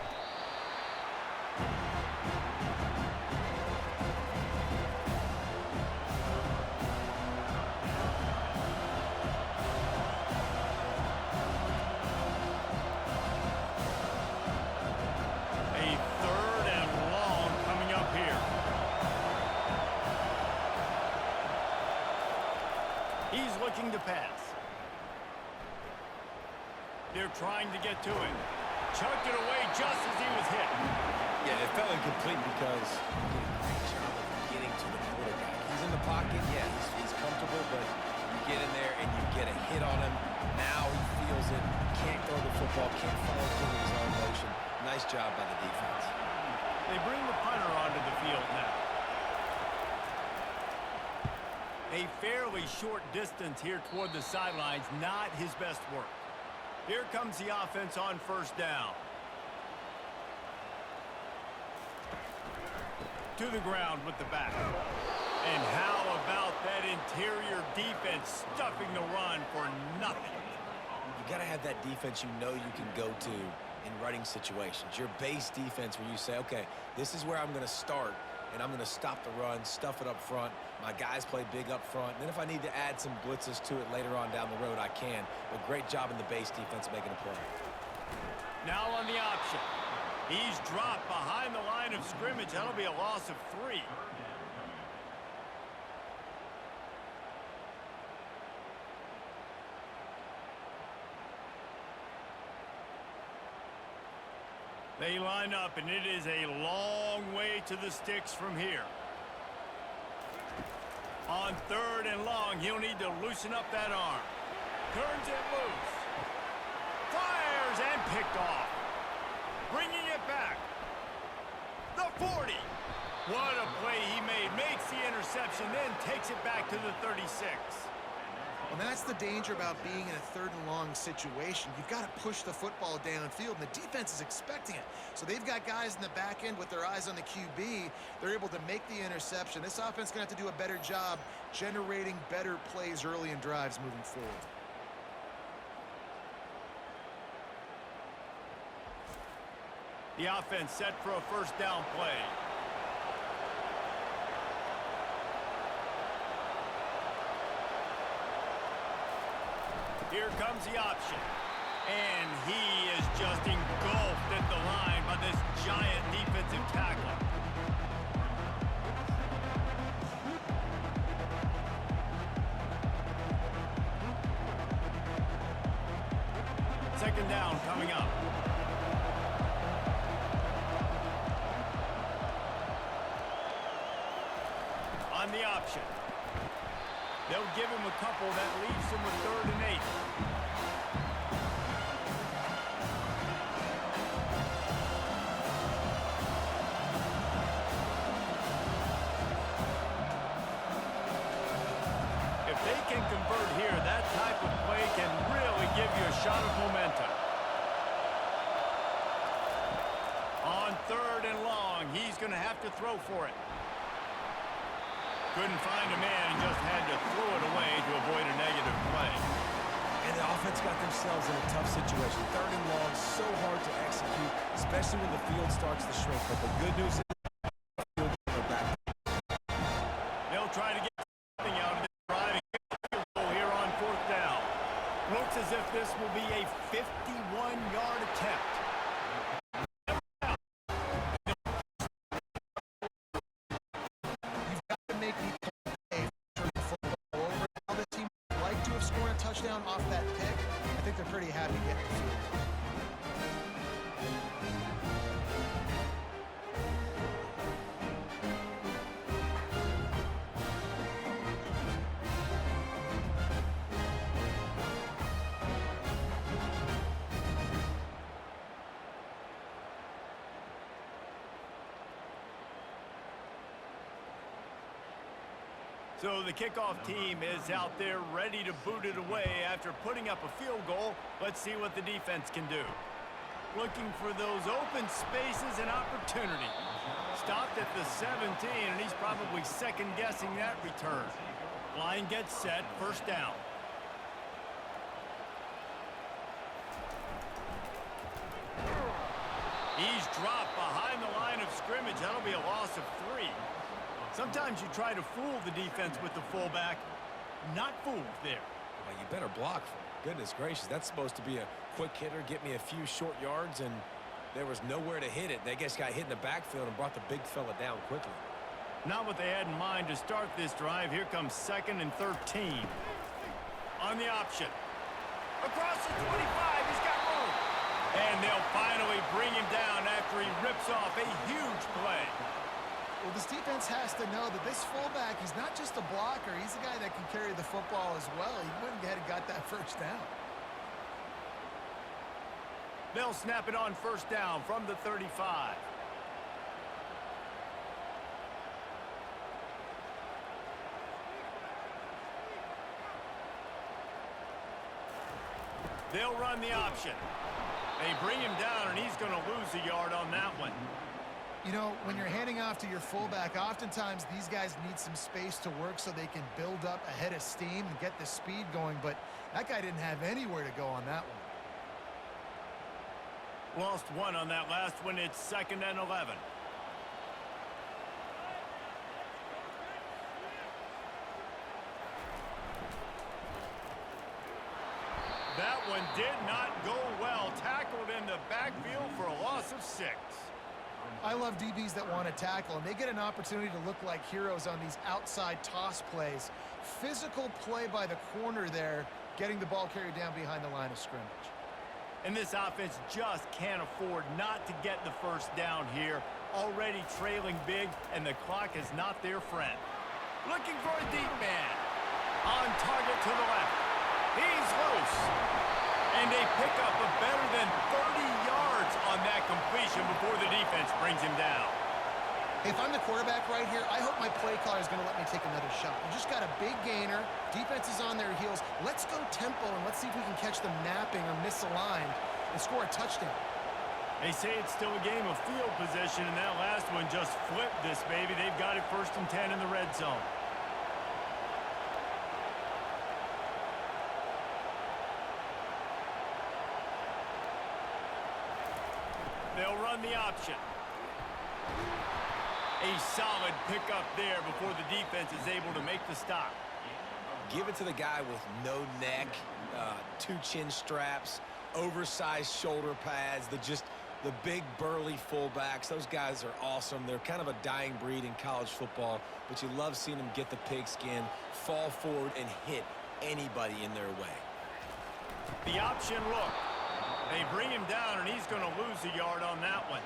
He's looking to pass. They're trying to get to him. Chucked it away just as he was hit. Yeah, it felt incomplete because he did a great job of getting to the quarterback. He's in the pocket, yeah, he's comfortable, but you get in there and you get a hit on him. Now he feels it, can't throw the football, can't follow through his own motion. Nice job by the defense. They bring the punter onto the field now. A fairly short distance here toward the sidelines, not his best work. Here comes the offense on first down. To the ground with the back. And how about that interior defense stuffing the run for nothing? You got to have that defense you know you can go to in running situations. Your base defense where you say, okay, this is where I'm going to start, and I'm going to stop the run, stuff it up front. My guys play big up front. And then if I need to add some blitzes to it later on down the road, I can. But great job in the base defense making a play. Now on the option. He's dropped behind the line of scrimmage. That'll be a loss of 3. They line up, and it is a long way to the sticks from here. On 3rd and long, he'll need to loosen up that arm. Turns it loose. Fires and picked off. Bringing it back. The 40. What a play he made. Makes the interception, then takes it back to the 36. And that's the danger about being in a 3rd and long situation. You've got to push the football downfield, and the defense is expecting it. So they've got guys in the back end with their eyes on the QB. They're able to make the interception. This offense is going to have to do a better job generating better plays early in drives moving forward. The offense set for a first down play. Here comes the option. And he is just engulfed at the line by this giant defensive tackler. Second down coming up. On the option. They'll give him a couple that leaves him with 3rd and 8. If they can convert here, that type of play can really give you a shot of momentum. On 3rd and long, he's going to have to throw for it. Couldn't find a man and just had to throw it away to avoid a negative play. And And the offense got themselves in a tough situation. Third and long, so hard to execute, especially when the field starts to shrink. But the good news is they're back. They'll try to get something out of this driving field goal here on 4th down. Looks as if this will be a 51-yard attempt. You've got to make me pay for the football over. Now the team would like to have scored a touchdown off that pick. I think they're pretty happy getting the field goal. So the kickoff team is out there ready to boot it away after putting up a field goal. Let's see what the defense can do. Looking for those open spaces and opportunity. Stopped at the 17, and he's probably second-guessing that return. Line gets set, 1st down. He's dropped behind the line of scrimmage. That'll be a loss of 3. Sometimes you try to fool the defense with the fullback. Not fooled there. Well, you better block. For goodness gracious, that's supposed to be a quick hitter, get me a few short yards, and there was nowhere to hit it. They just got hit in the backfield and brought the big fella down quickly. Not what they had in mind to start this drive. Here comes 2nd and 13. On the option. Across the 25, he's got room. And they'll finally bring him down after he rips off a huge play. Well, this defense has to know that this fullback, he's not just a blocker. He's a guy that can carry the football as well. He went ahead and got that 1st down. They'll snap it on 1st down from the 35. They'll run the option. They bring him down, and he's going to lose a yard on that one. You know, when you're handing off to your fullback, oftentimes these guys need some space to work so they can build up a head of steam and get the speed going, but that guy didn't have anywhere to go on that one. Lost 1 on that last one. It's 2nd and 11. That one did not go well. Tackled in the backfield for a loss of 6. I love DBs that want to tackle, and they get an opportunity to look like heroes on these outside toss plays. Physical play by the corner there, getting the ball carried down behind the line of scrimmage. And this offense just can't afford not to get the 1st down here. Already trailing big, and the clock is not their friend. Looking for a deep man. On target to the left. He's loose. And they pick up a better than 30 yards on that completion before the defense brings him down. If I'm the quarterback right here, I hope my play caller is going to let me take another shot. We just got a big gainer. Defense is on their heels. Let's go tempo, and let's see if we can catch them napping or misaligned and score a touchdown. They say it's still a game of field position, and that last one just flipped this baby. They've got it 1st and 10 in the red zone. They'll run the option. A solid pickup there before the defense is able to make the stop. Give it to the guy with no neck, 2 chin straps, oversized shoulder pads, the big burly fullbacks. Those guys are awesome. They're kind of a dying breed in college football, but you love seeing them get the pigskin, fall forward, and hit anybody in their way. The option look. They bring him down, and he's going to lose a yard on that one.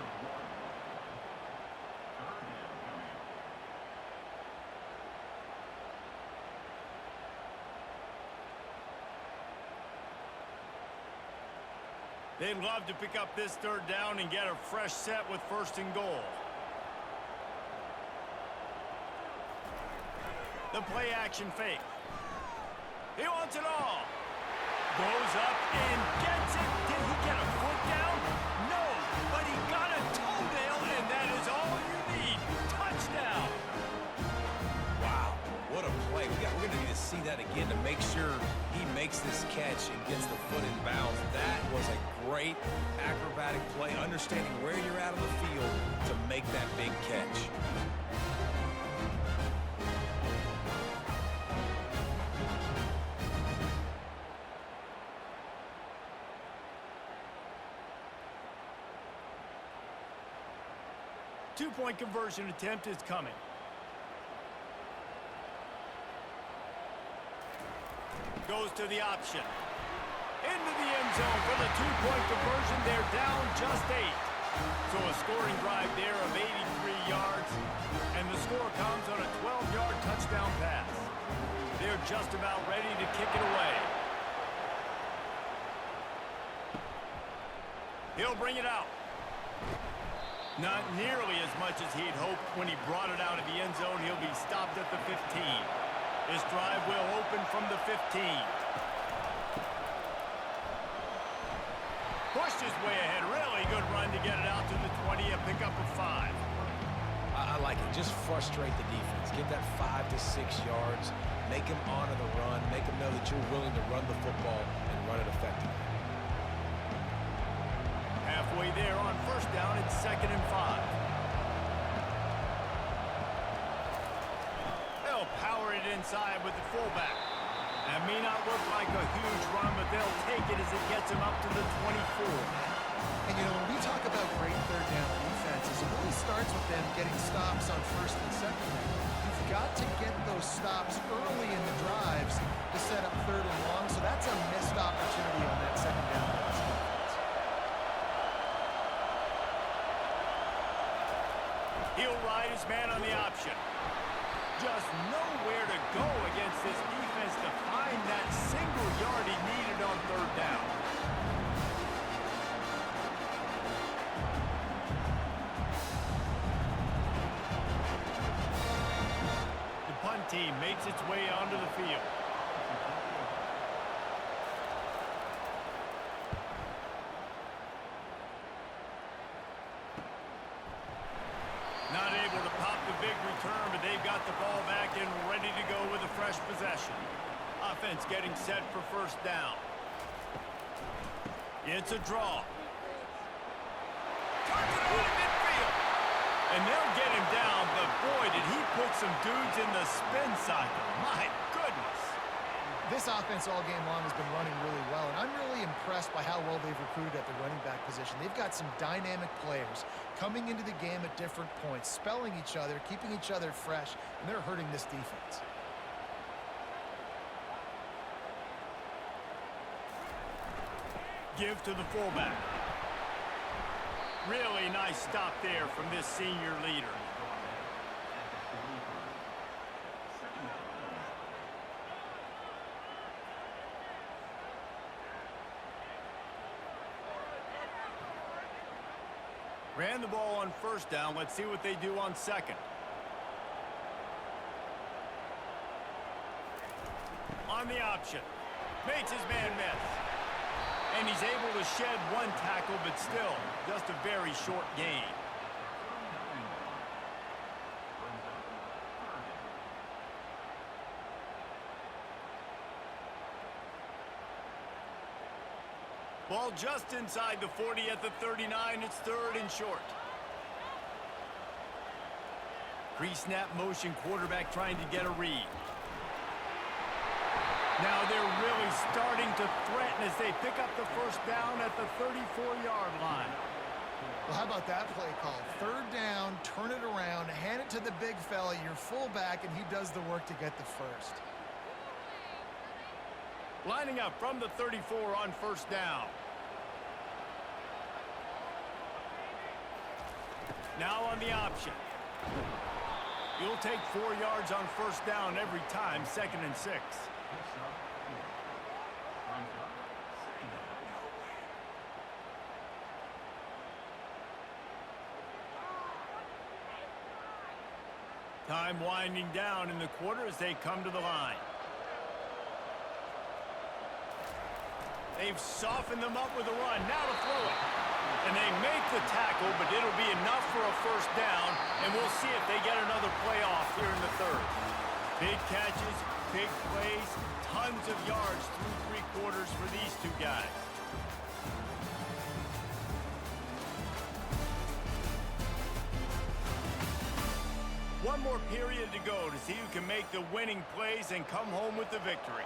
They'd love to pick up this 3rd down and get a fresh set with 1st and goal. The play action fake. He wants it all. Goes up and gets it. Did he get a foot down? No, but he got a toenail, and that is all you need. Touchdown. Wow, what a play. We're going to need to see that again to make sure he made makes this catch and gets the foot in bounds. That was a great acrobatic play, understanding where you're at on the field to make that big catch. Two-point conversion attempt is coming. Goes to the option. Into the end zone for the two-point conversion. They're down just 8. So a scoring drive there of 83 yards. And the score comes on a 12-yard touchdown pass. They're just about ready to kick it away. He'll bring it out. Not nearly as much as he'd hoped when he brought it out of the end zone. He'll be stopped at the 15. This drive will open from the 15. Pushed his way ahead. Really good run to get it out to the 20. A pickup of 5. I like it. Just frustrate the defense. Get that 5 to 6 yards. Make them honor the run. Make them know that you're willing to run the football and run it effectively. Halfway there on first down, it's 2nd and 5. They'll power it inside with the fullback. That may not look like a huge run, but they'll take it as it gets them up to the 24. And, you know, when we talk about great third down defenses, it really starts with them getting stops on first and second down. You've got to get those stops early in the drives to set up third and long, so that's a missed opportunity on that second down pass defense. He'll ride his man on the option. Just nowhere to go against this defense to find that single yard he needed on third down. The punt team makes its way onto the field. Not able to pop the big return, but they've got the ball back and ready to go with a fresh possession. Offense getting set for first down. It's a draw. Turns it on to midfield. And they'll get him down, but boy, did he put some dudes in the spin cycle. My goodness. This offense all game long has been running really well, and I'm really impressed by how well they've recruited at the running back position. They've got some dynamic players coming into the game at different points, spelling each other, keeping each other fresh, and they're hurting this defense. Give to the fullback. Really nice stop there from this senior leader. Ran the ball on first down. Let's see what they do on second. On the option. Makes his man miss. And he's able to shed one tackle, but still, just a very short gain. Ball just inside the 40 at the 39. It's 3rd and short. Pre-snap motion, quarterback trying to get a read. Now they're really starting to threaten as they pick up the first down at the 34-yard line. Well, how about that play call? 3rd down, turn it around, hand it to the big fella, your fullback, and he does the work to get the first. Lining up from the 34 on first down. Now on the option. You'll take 4 yards on first down every time, 2nd and 6. Time winding down in the quarter as they come to the line. They've softened them up with a run. Now to throw it. And they make the tackle, but it'll be enough for a first down, and we'll see if they get another play off here in the 3rd. Big catches, big plays, tons of yards through three quarters for these two guys. One more period to go to see who can make the winning plays and come home with the victory.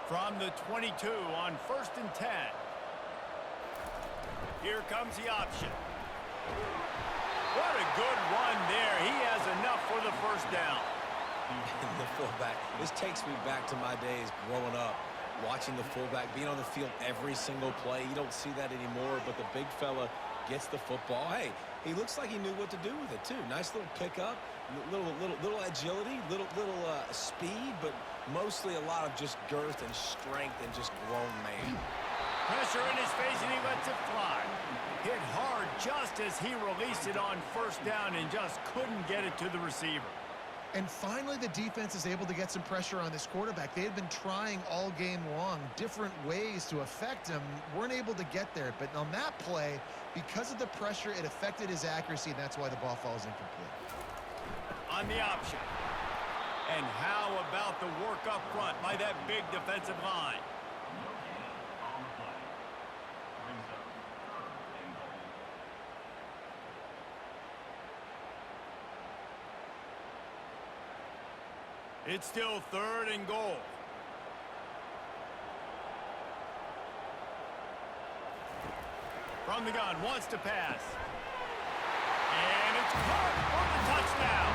From the 22 on 1st and 10. Here comes the option. What a good run there. He has enough for the first down. The fullback. This takes me back to my days growing up, watching the fullback being on the field every single play. You don't see that anymore, but the big fella gets the football. Hey, he looks like he knew what to do with it too. Nice little pickup, little agility, little speed, but mostly a lot of just girth and strength and just grown man. Pressure in his face, and he lets it fly. Hit hard just as he released it on first down and just couldn't get it to the receiver. And finally, the defense is able to get some pressure on this quarterback. They had been trying all game long different ways to affect him. Weren't able to get there. But on that play, because of the pressure, it affected his accuracy, and that's why the ball falls incomplete. On the option. And how about the work up front by that big defensive line? It's still 3rd and goal. From the gun, wants to pass. And it's caught for the touchdown.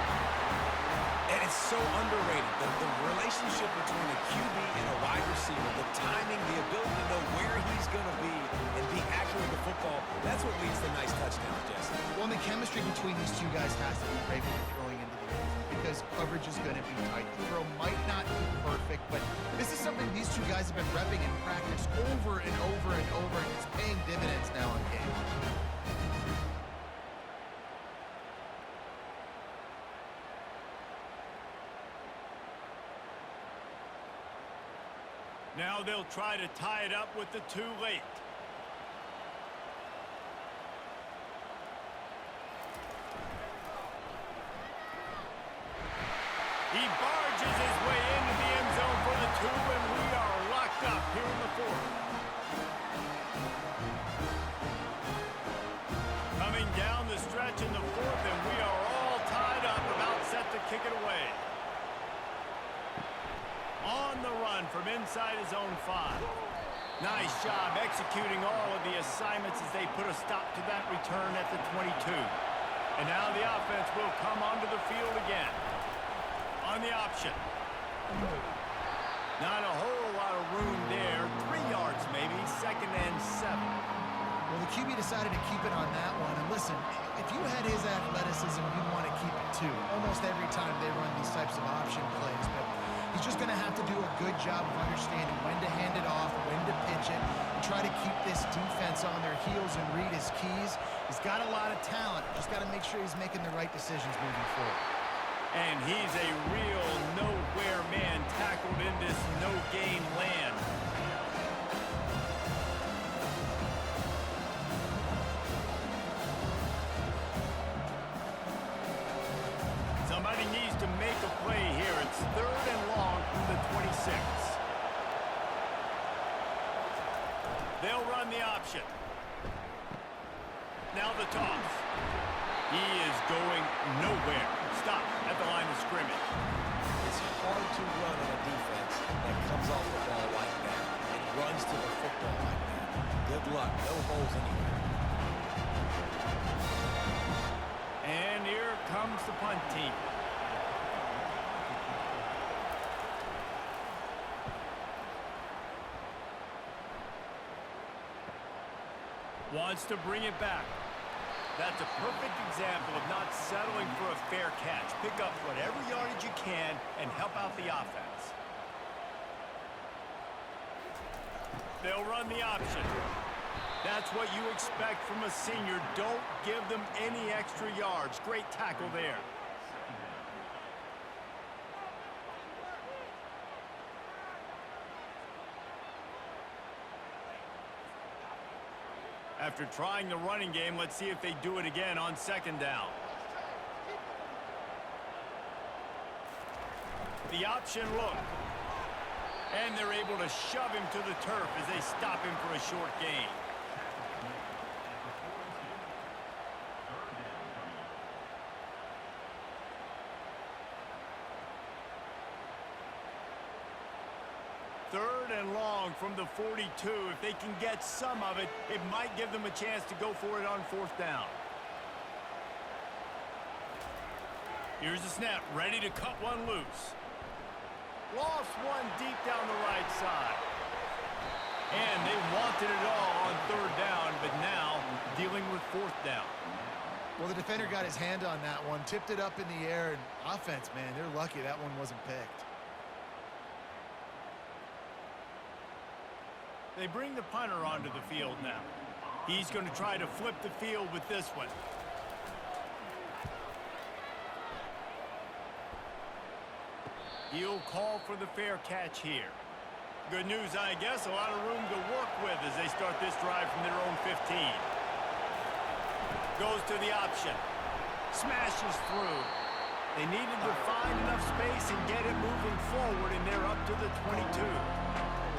And it's so underrated. The relationship between a QB and a wide receiver, the timing, the ability to know where he's going to be and be accurate with the football, that's what leads to nice touchdowns, Jesse. Well, and the chemistry between these two guys has to be great when you're throwing into the end because coverage is going to be tight. The throw might not be perfect, but this is something these two guys have been repping in practice over and over and over, and it's paying dividends now in game. Now they'll try to tie it up with the too late. He barges his way into the end zone for the 2, and we are locked up here in the 4th. Coming down the stretch in the 4th, and we are all tied up, about set to kick it away. On the run from inside his own 5. Nice job executing all of the assignments as they put a stop to that return at the 22. And now the offense will come onto the field again. On the option. Not a whole lot of room there. 3 yards maybe, 2nd and 7. Well, the QB decided to keep it on that one. And listen, if you had his athleticism, you'd want to keep it too. Almost every time they run these types of option plays. But he's just going to have to do a good job of understanding when to hand it off, when to pitch it, and try to keep this defense on their heels and read his keys. He's got a lot of talent. Just got to make sure he's making the right decisions moving forward. And he's a real nowhere man tackled in this no-gain land. Somebody needs to make a play here. It's 3rd and long from the 26. They'll run the option. Now the toss. He is going nowhere. Stop at the line of scrimmage. It's hard to run on a defense that comes off the ball like that and runs to the football like that. Good luck. No holes anywhere. And here comes the punt team. Wants to bring it back. That's a perfect example of not settling for a fair catch. Pick up whatever yardage you can and help out the offense. They'll run the option. That's what you expect from a senior. Don't give them any extra yards. Great tackle there. After trying the running game, let's see if they do it again on 2nd down. The option look. And they're able to shove him to the turf as they stop him for a short gain. Third and long from the 42. If they can get some of it, it might give them a chance to go for it on fourth down. Here's the snap, ready to cut one loose. Lost one deep down the right side. And they wanted it all on third down, but now dealing with fourth down. Well, the defender got his hand on that one, tipped it up in the air, and offense, man, they're lucky that one wasn't picked. They bring the punter onto the field now. He's going to try to flip the field with this one. He'll call for the fair catch here. Good news, I guess, a lot of room to work with as they start this drive from their own 15. Goes to the option. Smashes through. They needed to find enough space and get it moving forward, and they're up to the 22.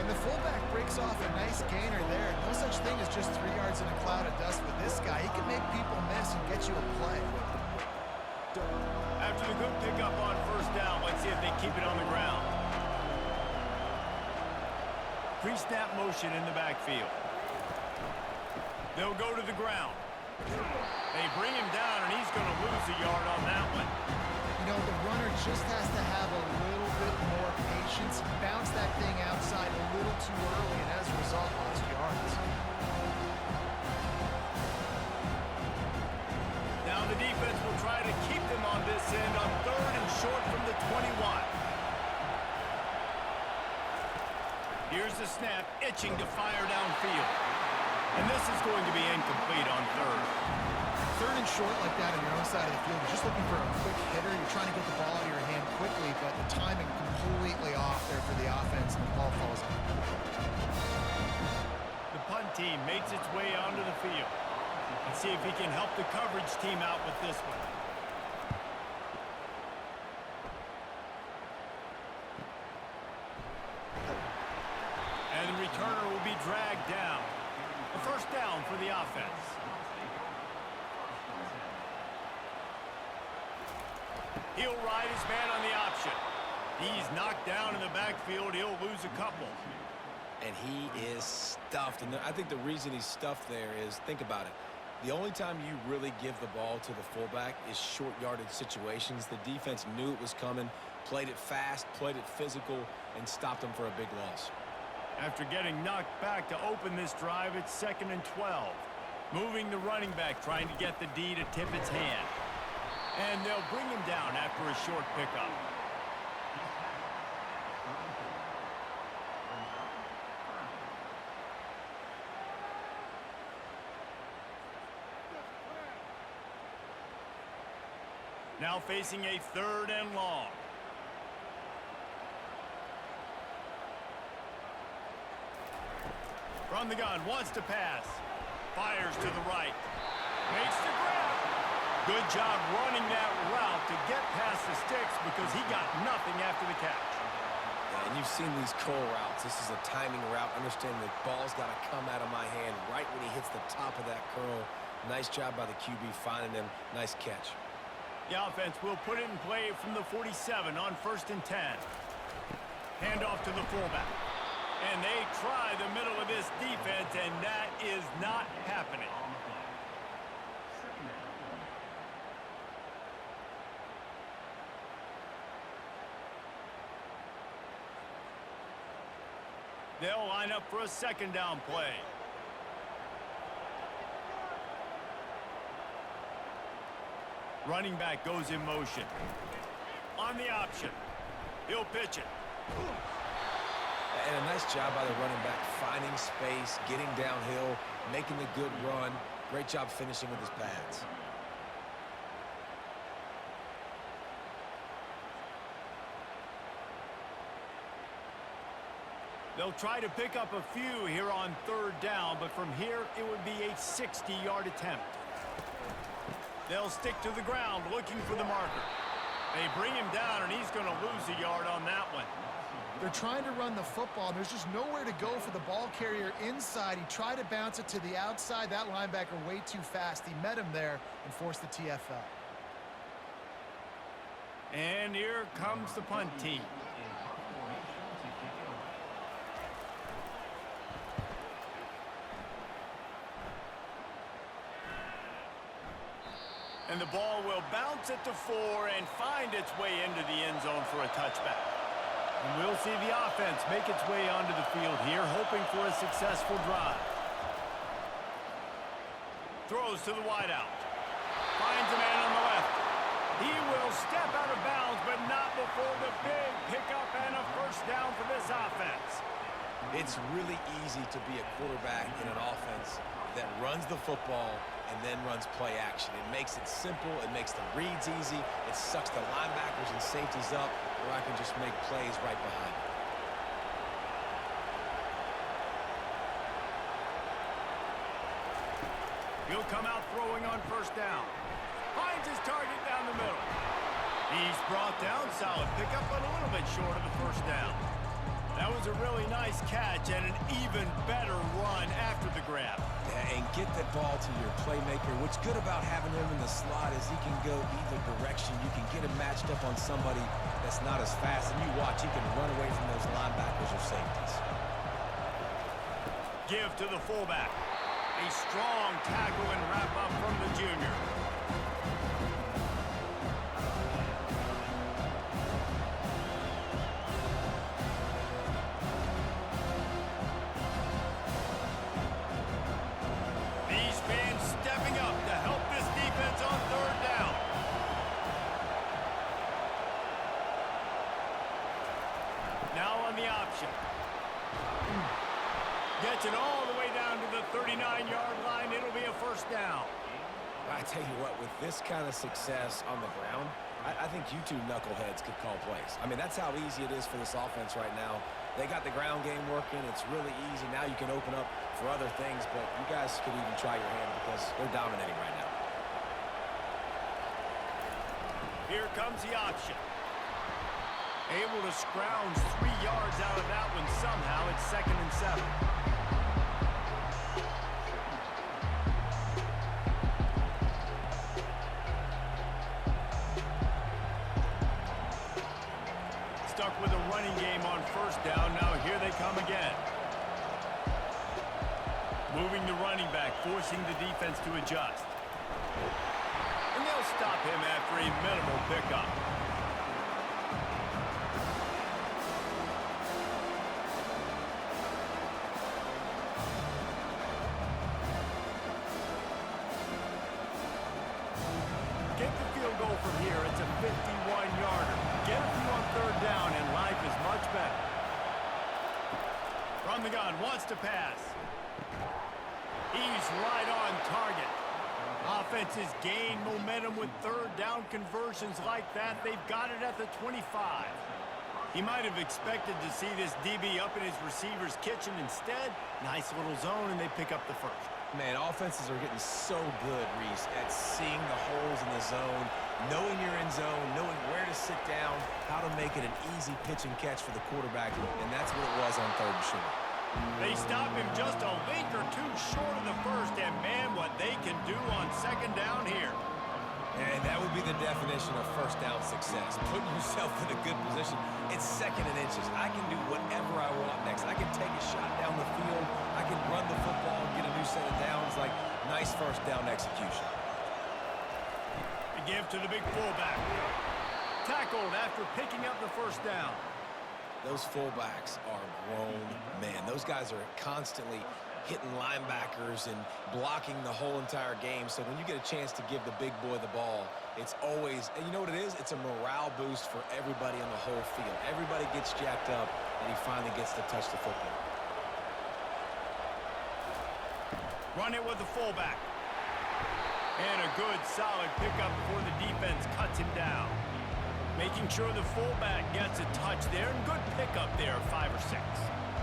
And the fullback breaks off a nice gainer there. No such thing as just 3 yards in a cloud of dust with this guy. He can make people miss and get you a play. After the good pickup on first down, let's see if they keep it on the ground. Pre-snap motion in the backfield. They'll go to the ground. They bring him down, and he's going to lose a yard on that one. You know, the runner just has to have a little bit more patience. Bounce that thing outside a little too early, and as a result, lost yards. Now the defense will try to keep them on this end on third and short from the 21. Here's the snap, itching to fire downfield. And this is going to be incomplete on third. Third and short like that on your own side of the field, you're just looking for a quick hitter. You're trying to get the ball out of your hand quickly, but the timing completely off there for the offense, and the ball falls in. The punt team makes its way onto the field. Let's see if he can help the coverage team out with this one. And the returner will be dragged down. A first down for the offense. He'll ride his man on the option. He's knocked down in the backfield. He'll lose a couple. And he is stuffed. And I think the reason he's stuffed there is, think about it. The only time you really give the ball to the fullback is short yardage situations. The defense knew it was coming, played it fast, played it physical, and stopped him for a big loss. After getting knocked back to open this drive, it's 2nd and 12. Moving the running back, trying to get the D to tip its hand. And they'll bring him down after a short pickup. Now facing a 3rd and long. From the gun, wants to pass. Fires to the right. Makes the grab. Good job running that route to get past the sticks because he got nothing after the catch. Yeah, and you've seen these curl routes. This is a timing route. Understand the ball's got to come out of my hand right when he hits the top of that curl. Nice job by the QB finding him. Nice catch. The offense will put it in play from the 47 on 1st and 10. Handoff to the fullback. And they try the middle of this defense, and that is not happening. They'll line up for a 2nd down play. Running back goes in motion. On the option. He'll pitch it. And a nice job by the running back, finding space, getting downhill, making the good run. Great job finishing with his pads. They'll try to pick up a few here on 3rd down, but from here it would be a 60-yard attempt. They'll stick to the ground looking for the marker. They bring him down, and he's going to lose a yard on that one. They're trying to run the football, and there's just nowhere to go for the ball carrier inside. He tried to bounce it to the outside. That linebacker way too fast. He met him there and forced the TFL. And here comes the punt team. And the ball will bounce it to 4 and find its way into the end zone for a touchback. And we'll see the offense make its way onto the field here, hoping for a successful drive. Throws to the wideout. Finds a man on the left. He will step out of bounds, but not before the big pickup and a first down for this offense. It's really easy to be a quarterback in an offense that runs the football and then runs play action. It makes it simple. It makes the reads easy. It sucks the linebackers and safeties up where I can just make plays right behind it. He'll come out throwing on first down. Finds his target down the middle. He's brought down. Solid pickup, but a little bit short of the first down. That was a really nice catch and an even better run after the grab. Yeah, and get that ball to your playmaker. What's good about having him in the slot is he can go either direction. You can get him matched up on somebody that's not as fast, and you watch, he can run away from those linebackers or safeties. Give to the fullback. A strong tackle and wrap up from the junior. These fans stepping up to help this defense on third down. Now on the option. Gets it all the way down to the 39-yard line. It'll be a first down. I tell you what, with this kind of success on the ground, I think you two knuckleheads could call plays. I mean, that's how easy it is for this offense right now. They got the ground game working. It's really easy. Now you can open up for other things, but you guys could even try your hand because they're dominating right now. Here comes the option. Able to scrounge 3 yards out of that one somehow. It's 2nd and 7. Stuck with a running game on first down. Now here they come again. Moving the running back, forcing the defense to adjust. And they'll stop him after a minimal pickup. Get the field goal from here. It's a 51-yarder. Get a few on third down, and life is much better. From the gun, wants to pass. He's right on target. Offenses gain momentum with third down conversions like that. They've got it at the 25. He might have expected to see this DB up in his receiver's kitchen. Instead, nice little zone, and they pick up the first. Man, offenses are getting so good, Reese, at seeing the holes in the zone, knowing you're in zone, knowing where to sit down, how to make it an easy pitch and catch for the quarterback, and that's what it was on third and short. They stop him just a link or two short of the first, and man, what they can do on second down here. And that would be the definition of first down success. Putting yourself in a good position. It's 2nd and inches. I can do whatever I want next. I can take a shot down the field. I can run the football and get a new set of downs. Like, nice first down execution. The give to the big fullback. Tackled after picking up the first down. Those fullbacks are grown men. Those guys are constantly hitting linebackers and blocking the whole entire game. So when you get a chance to give the big boy the ball, it's always, and you know what it is? It's a morale boost for everybody on the whole field. Everybody gets jacked up, and he finally gets to touch the football. Run it with the fullback. And a good, solid pickup before the defense cuts him down. Making sure the fullback gets a touch there, and good pickup there, 5 or 6.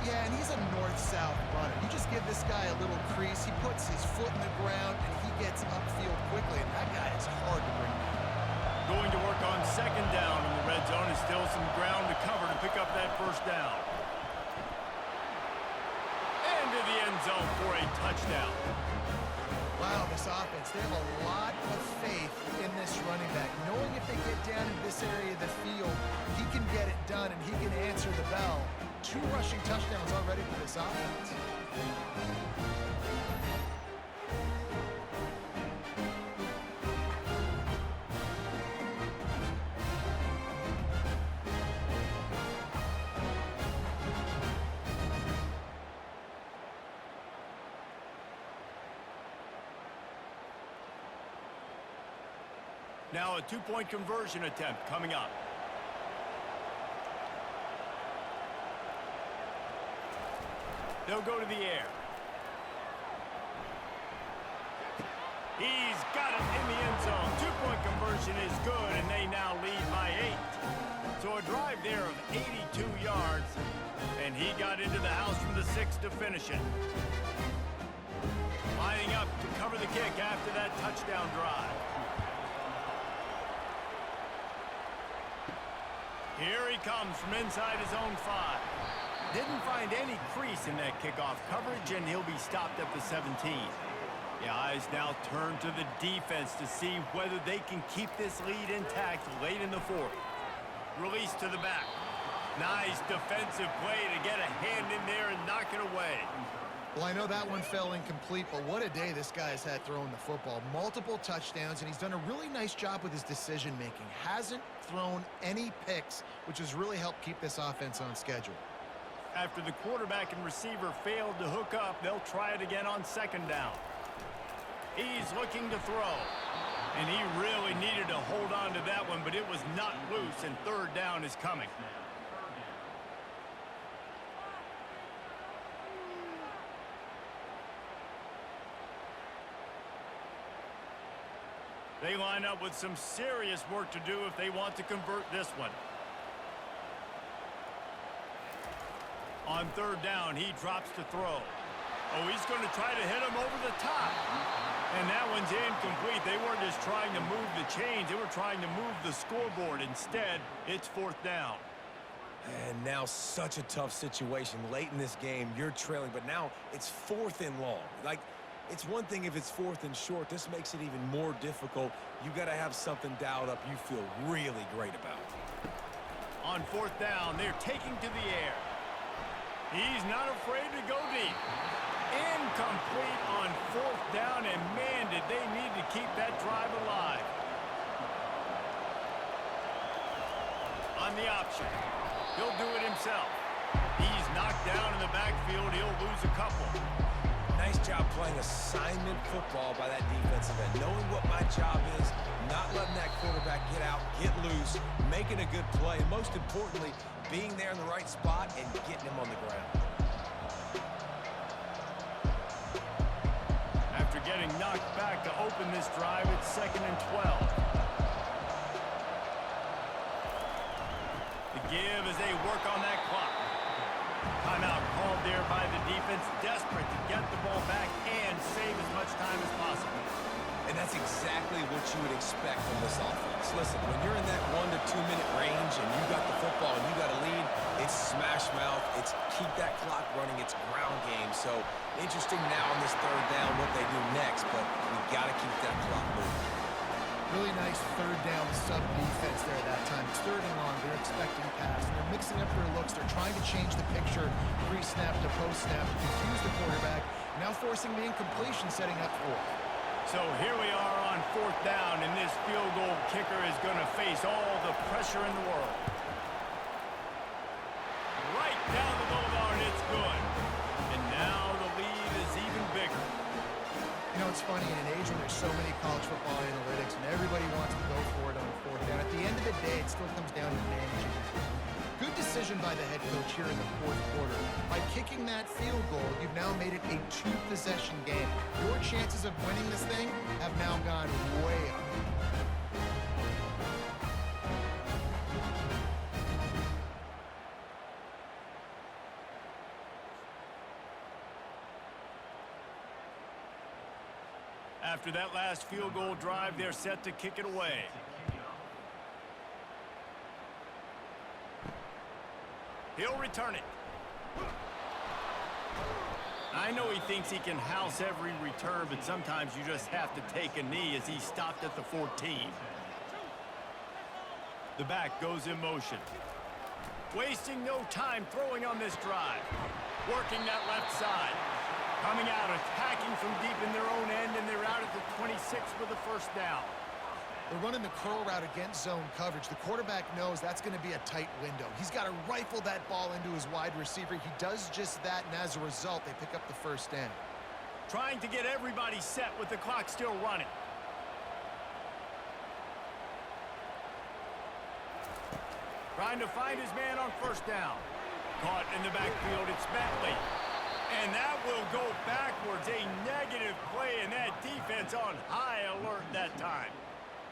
Yeah, and he's a north-south runner. You just give this guy a little crease, he puts his foot in the ground, and he gets upfield quickly, and that guy is hard to bring down. Going to work on second down in the red zone, is still some ground to cover to pick up that first down. Into the end zone for a touchdown. Wow, this offense, they have a lot of faith in this running back, knowing if they get down in this area of the field, he can get it done and he can answer the bell. 2 rushing touchdowns already for this offense. Now a 2-point conversion attempt coming up. They'll go to the air. He's got it in the end zone. 2-point conversion is good, and they now lead by 8. So a drive there of 82 yards, and he got into the house from the 6 to finish it. Lining up to cover the kick after that touchdown drive. Here he comes from inside his own 5. Didn't find any crease in that kickoff coverage, and he'll be stopped at the 17. The eyes now turn to the defense to see whether they can keep this lead intact late in the 4th. Release to the back. Nice defensive play to get a hand in there and knock it away. Well, I know that one fell incomplete, but what a day this guy has had throwing the football. Multiple touchdowns, and he's done a really nice job with his decision-making. Hasn't thrown any picks, which has really helped keep this offense on schedule. After the quarterback and receiver failed to hook up, they'll try it again on 2nd down. He's looking to throw, and he really needed to hold on to that one, but it was not loose, and 3rd down is coming. They line up with some serious work to do if they want to convert this one. On 3rd down, he drops to throw. Oh, he's going to try to hit him over the top. And that one's incomplete. They weren't just trying to move the chains. They were trying to move the scoreboard. Instead, it's 4th down. And now such a tough situation. Late in this game, you're trailing, but now it's 4th and long. Like, it's one thing if it's 4th and short. This makes it even more difficult. You got to have something dialed up you feel really great about. On 4th down, they're taking to the air. He's not afraid to go deep. Incomplete on 4th down, and man, did they need to keep that drive alive. On the option, he'll do it himself. He's knocked down in the backfield. He'll lose a couple. Nice job playing assignment football by that defensive end. Knowing what my job is, not letting that quarterback get out, get loose, making a good play, and most importantly, being there in the right spot and getting him on the ground. After getting knocked back to open this drive, it's 2nd and 12. The give as they work on that clock. Timeout called there by the defense, desperate to get the ball back and save as much time as possible. And that's exactly what you would expect from this offense. Listen, when you're in that 1 to 2 minute range and you got the football and you got a lead, it's smash mouth, it's keep that clock running, it's ground game. So interesting now on this 3rd down what they do next, but we got to keep that clock moving. Really nice 3rd down sub defense there that time. It's 3rd and long. They're expecting pass. And they're mixing up their looks. They're trying to change the picture pre-snap to post-snap to confuse the quarterback. Now forcing the incompletion, setting up 4th. So here we are on 4th down, and this field goal kicker is going to face all the pressure in the world. Right down the boulevard, it's good. And now the lead is even bigger. You know, it's funny, in an age when there's so many college football analytics and everybody wants to go for it on 4th down, at the end of the day, it still comes down to managing. Good decision by the head coach here in the 4th quarter. By kicking that field goal, you've now made it a 2-possession game. Your chances of winning this thing have now gone way up. After that last field goal drive, they're set to kick it away. He'll return it. I know he thinks he can house every return, but sometimes you just have to take a knee as he stopped at the 14. The back goes in motion. Wasting no time throwing on this drive. Working that left side. Coming out, attacking from deep in their own end, and they're out at the 26 with the first down. They're running the curl route against zone coverage. The quarterback knows that's going to be a tight window. He's got to rifle that ball into his wide receiver. He does just that, and as a result, they pick up the first down. Trying to get everybody set with the clock still running. Trying to find his man on first down. Caught in the backfield, it's Bentley. And that will go backwards. A negative play, and that defense on high alert that time.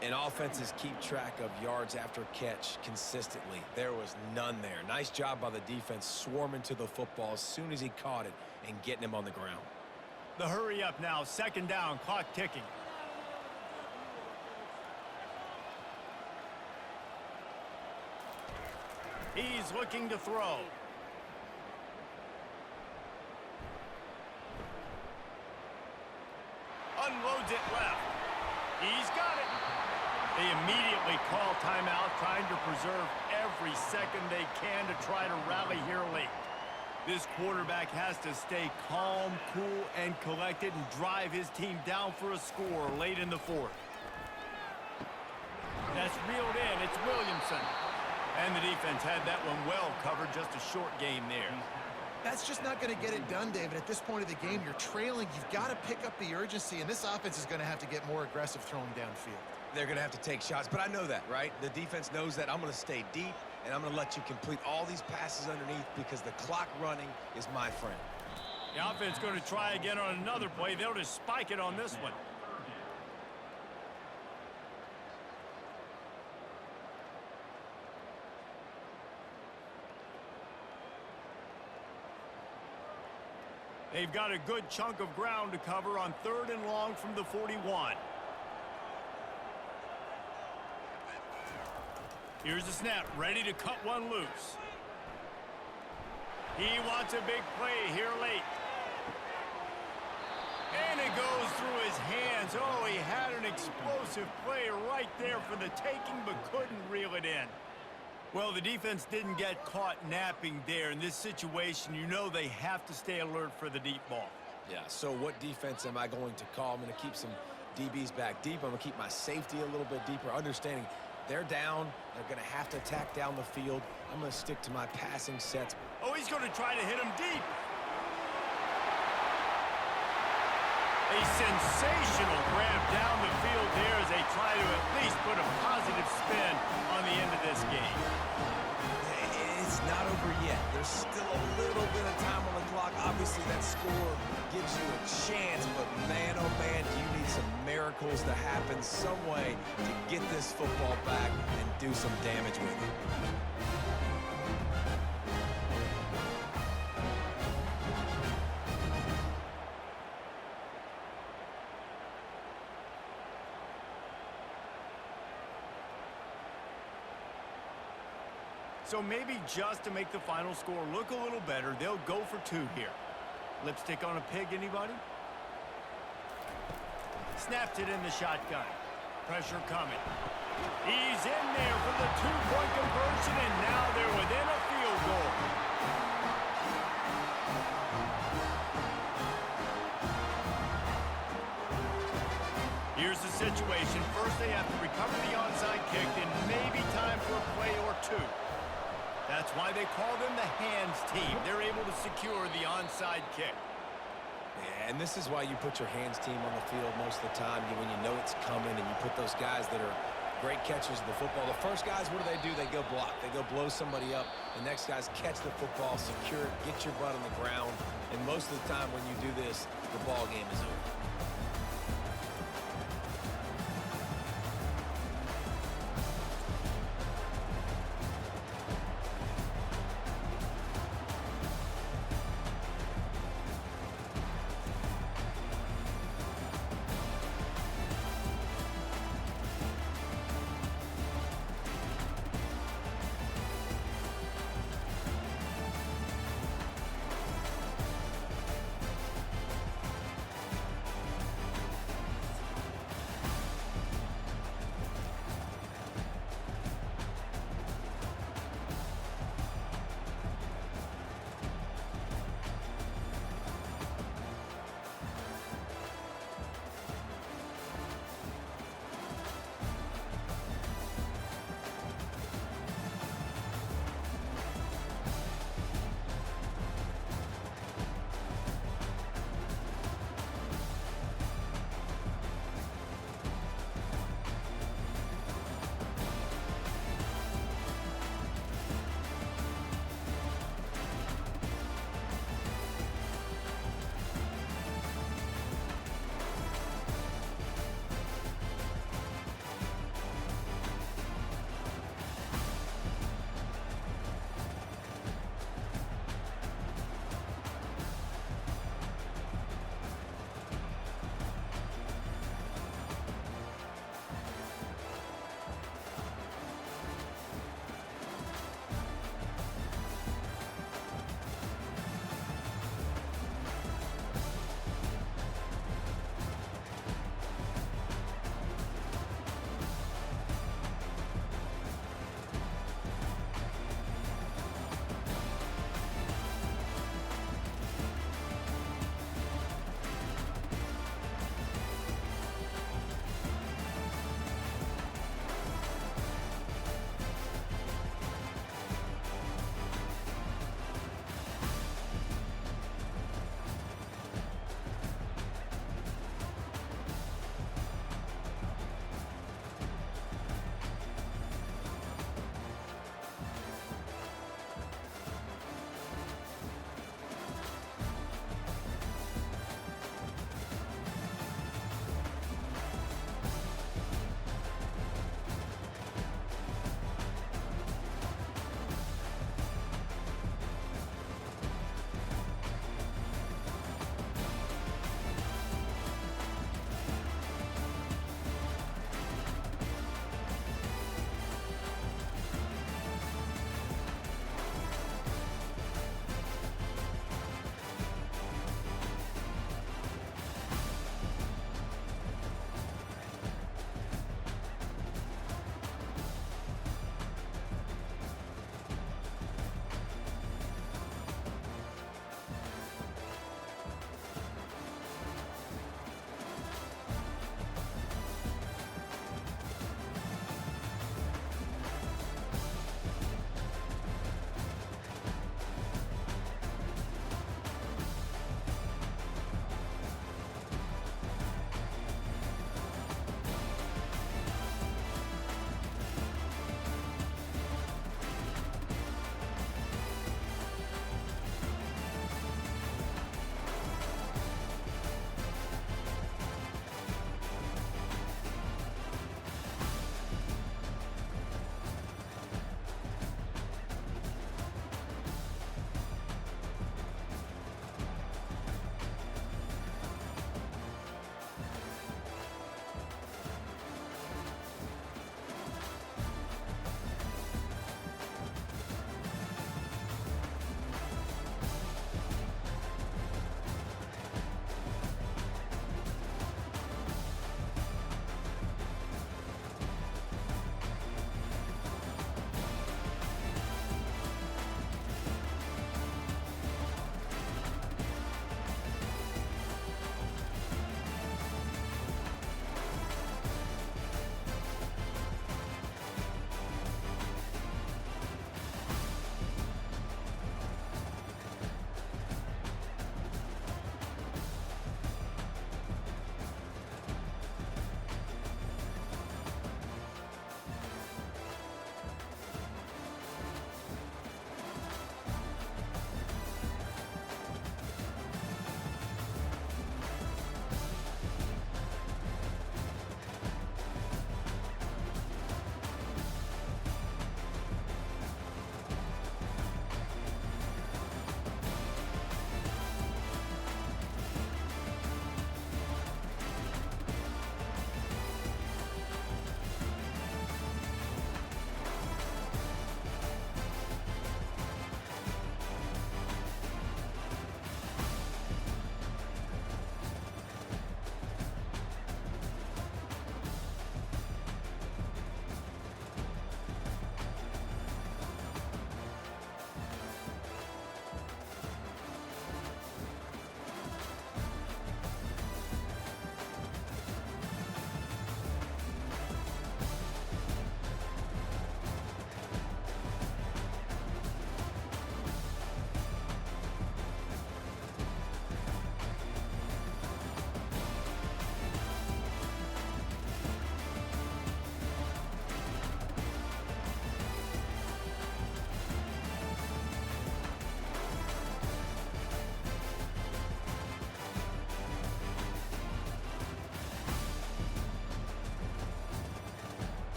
And offenses keep track of yards after catch consistently. There was none there. Nice job by the defense swarming to the football as soon as he caught it and getting him on the ground. The hurry up now, second down, clock ticking. He's looking to throw. Unloads it left. He's got it. They immediately call timeout, trying to preserve every second they can to try to rally here late. This quarterback has to stay calm, cool, and collected and drive his team down for a score late in the fourth. That's reeled in. It's Williamson. And the defense had that one well covered. Just a short game there. That's just not going to get it done, David. At this point of the game, you're trailing. You've got to pick up the urgency, and this offense is going to have to get more aggressive throwing downfield. They're going to have to take shots, but I know that, right? The defense knows that. I'm going to stay deep, and I'm going to let you complete all these passes underneath because the clock running is my friend. The offense going to try again on another play. They'll just spike it on this one. They've got a good chunk of ground to cover on 3rd and long from the 41. Here's the snap, ready to cut one loose. He wants a big play here late. And it goes through his hands. Oh, he had an explosive play right there for the taking, but couldn't reel it in. Well, the defense didn't get caught napping there. In this situation, you know they have to stay alert for the deep ball. Yeah, so what defense am I going to call? I'm going to keep some DBs back deep. I'm going to keep my safety a little bit deeper, understanding they're down. They're going to have to attack down the field. I'm going to stick to my passing sets. Oh, he's going to try to hit him deep. A sensational grab down the field there as they try to at least put a positive spin on the end of this game. It's not over yet. There's still a little bit of time on the clock. Obviously, that score gives you a chance, but man, oh man, do you need some miracles to happen some way to get this football back and do some damage with it. So maybe just to make the final score look a little better, they'll go for 2 here. Lipstick on a pig, anybody? Snapped it in the shotgun. Pressure coming. He's in there for the 2-point conversion, and now they're within a field goal. Here's the situation. First, they have to recover the onside kick, and maybe time for a play or 2. That's why they call them the hands team. They're able to secure the onside kick. Yeah, and this is why you put your hands team on the field most of the time when you know it's coming, and you put those guys that are great catchers of the football. The first guys, what do? They go block. They go blow somebody up. The next guys catch the football, secure it, get your butt on the ground. And most of the time when you do this, the ball game is over.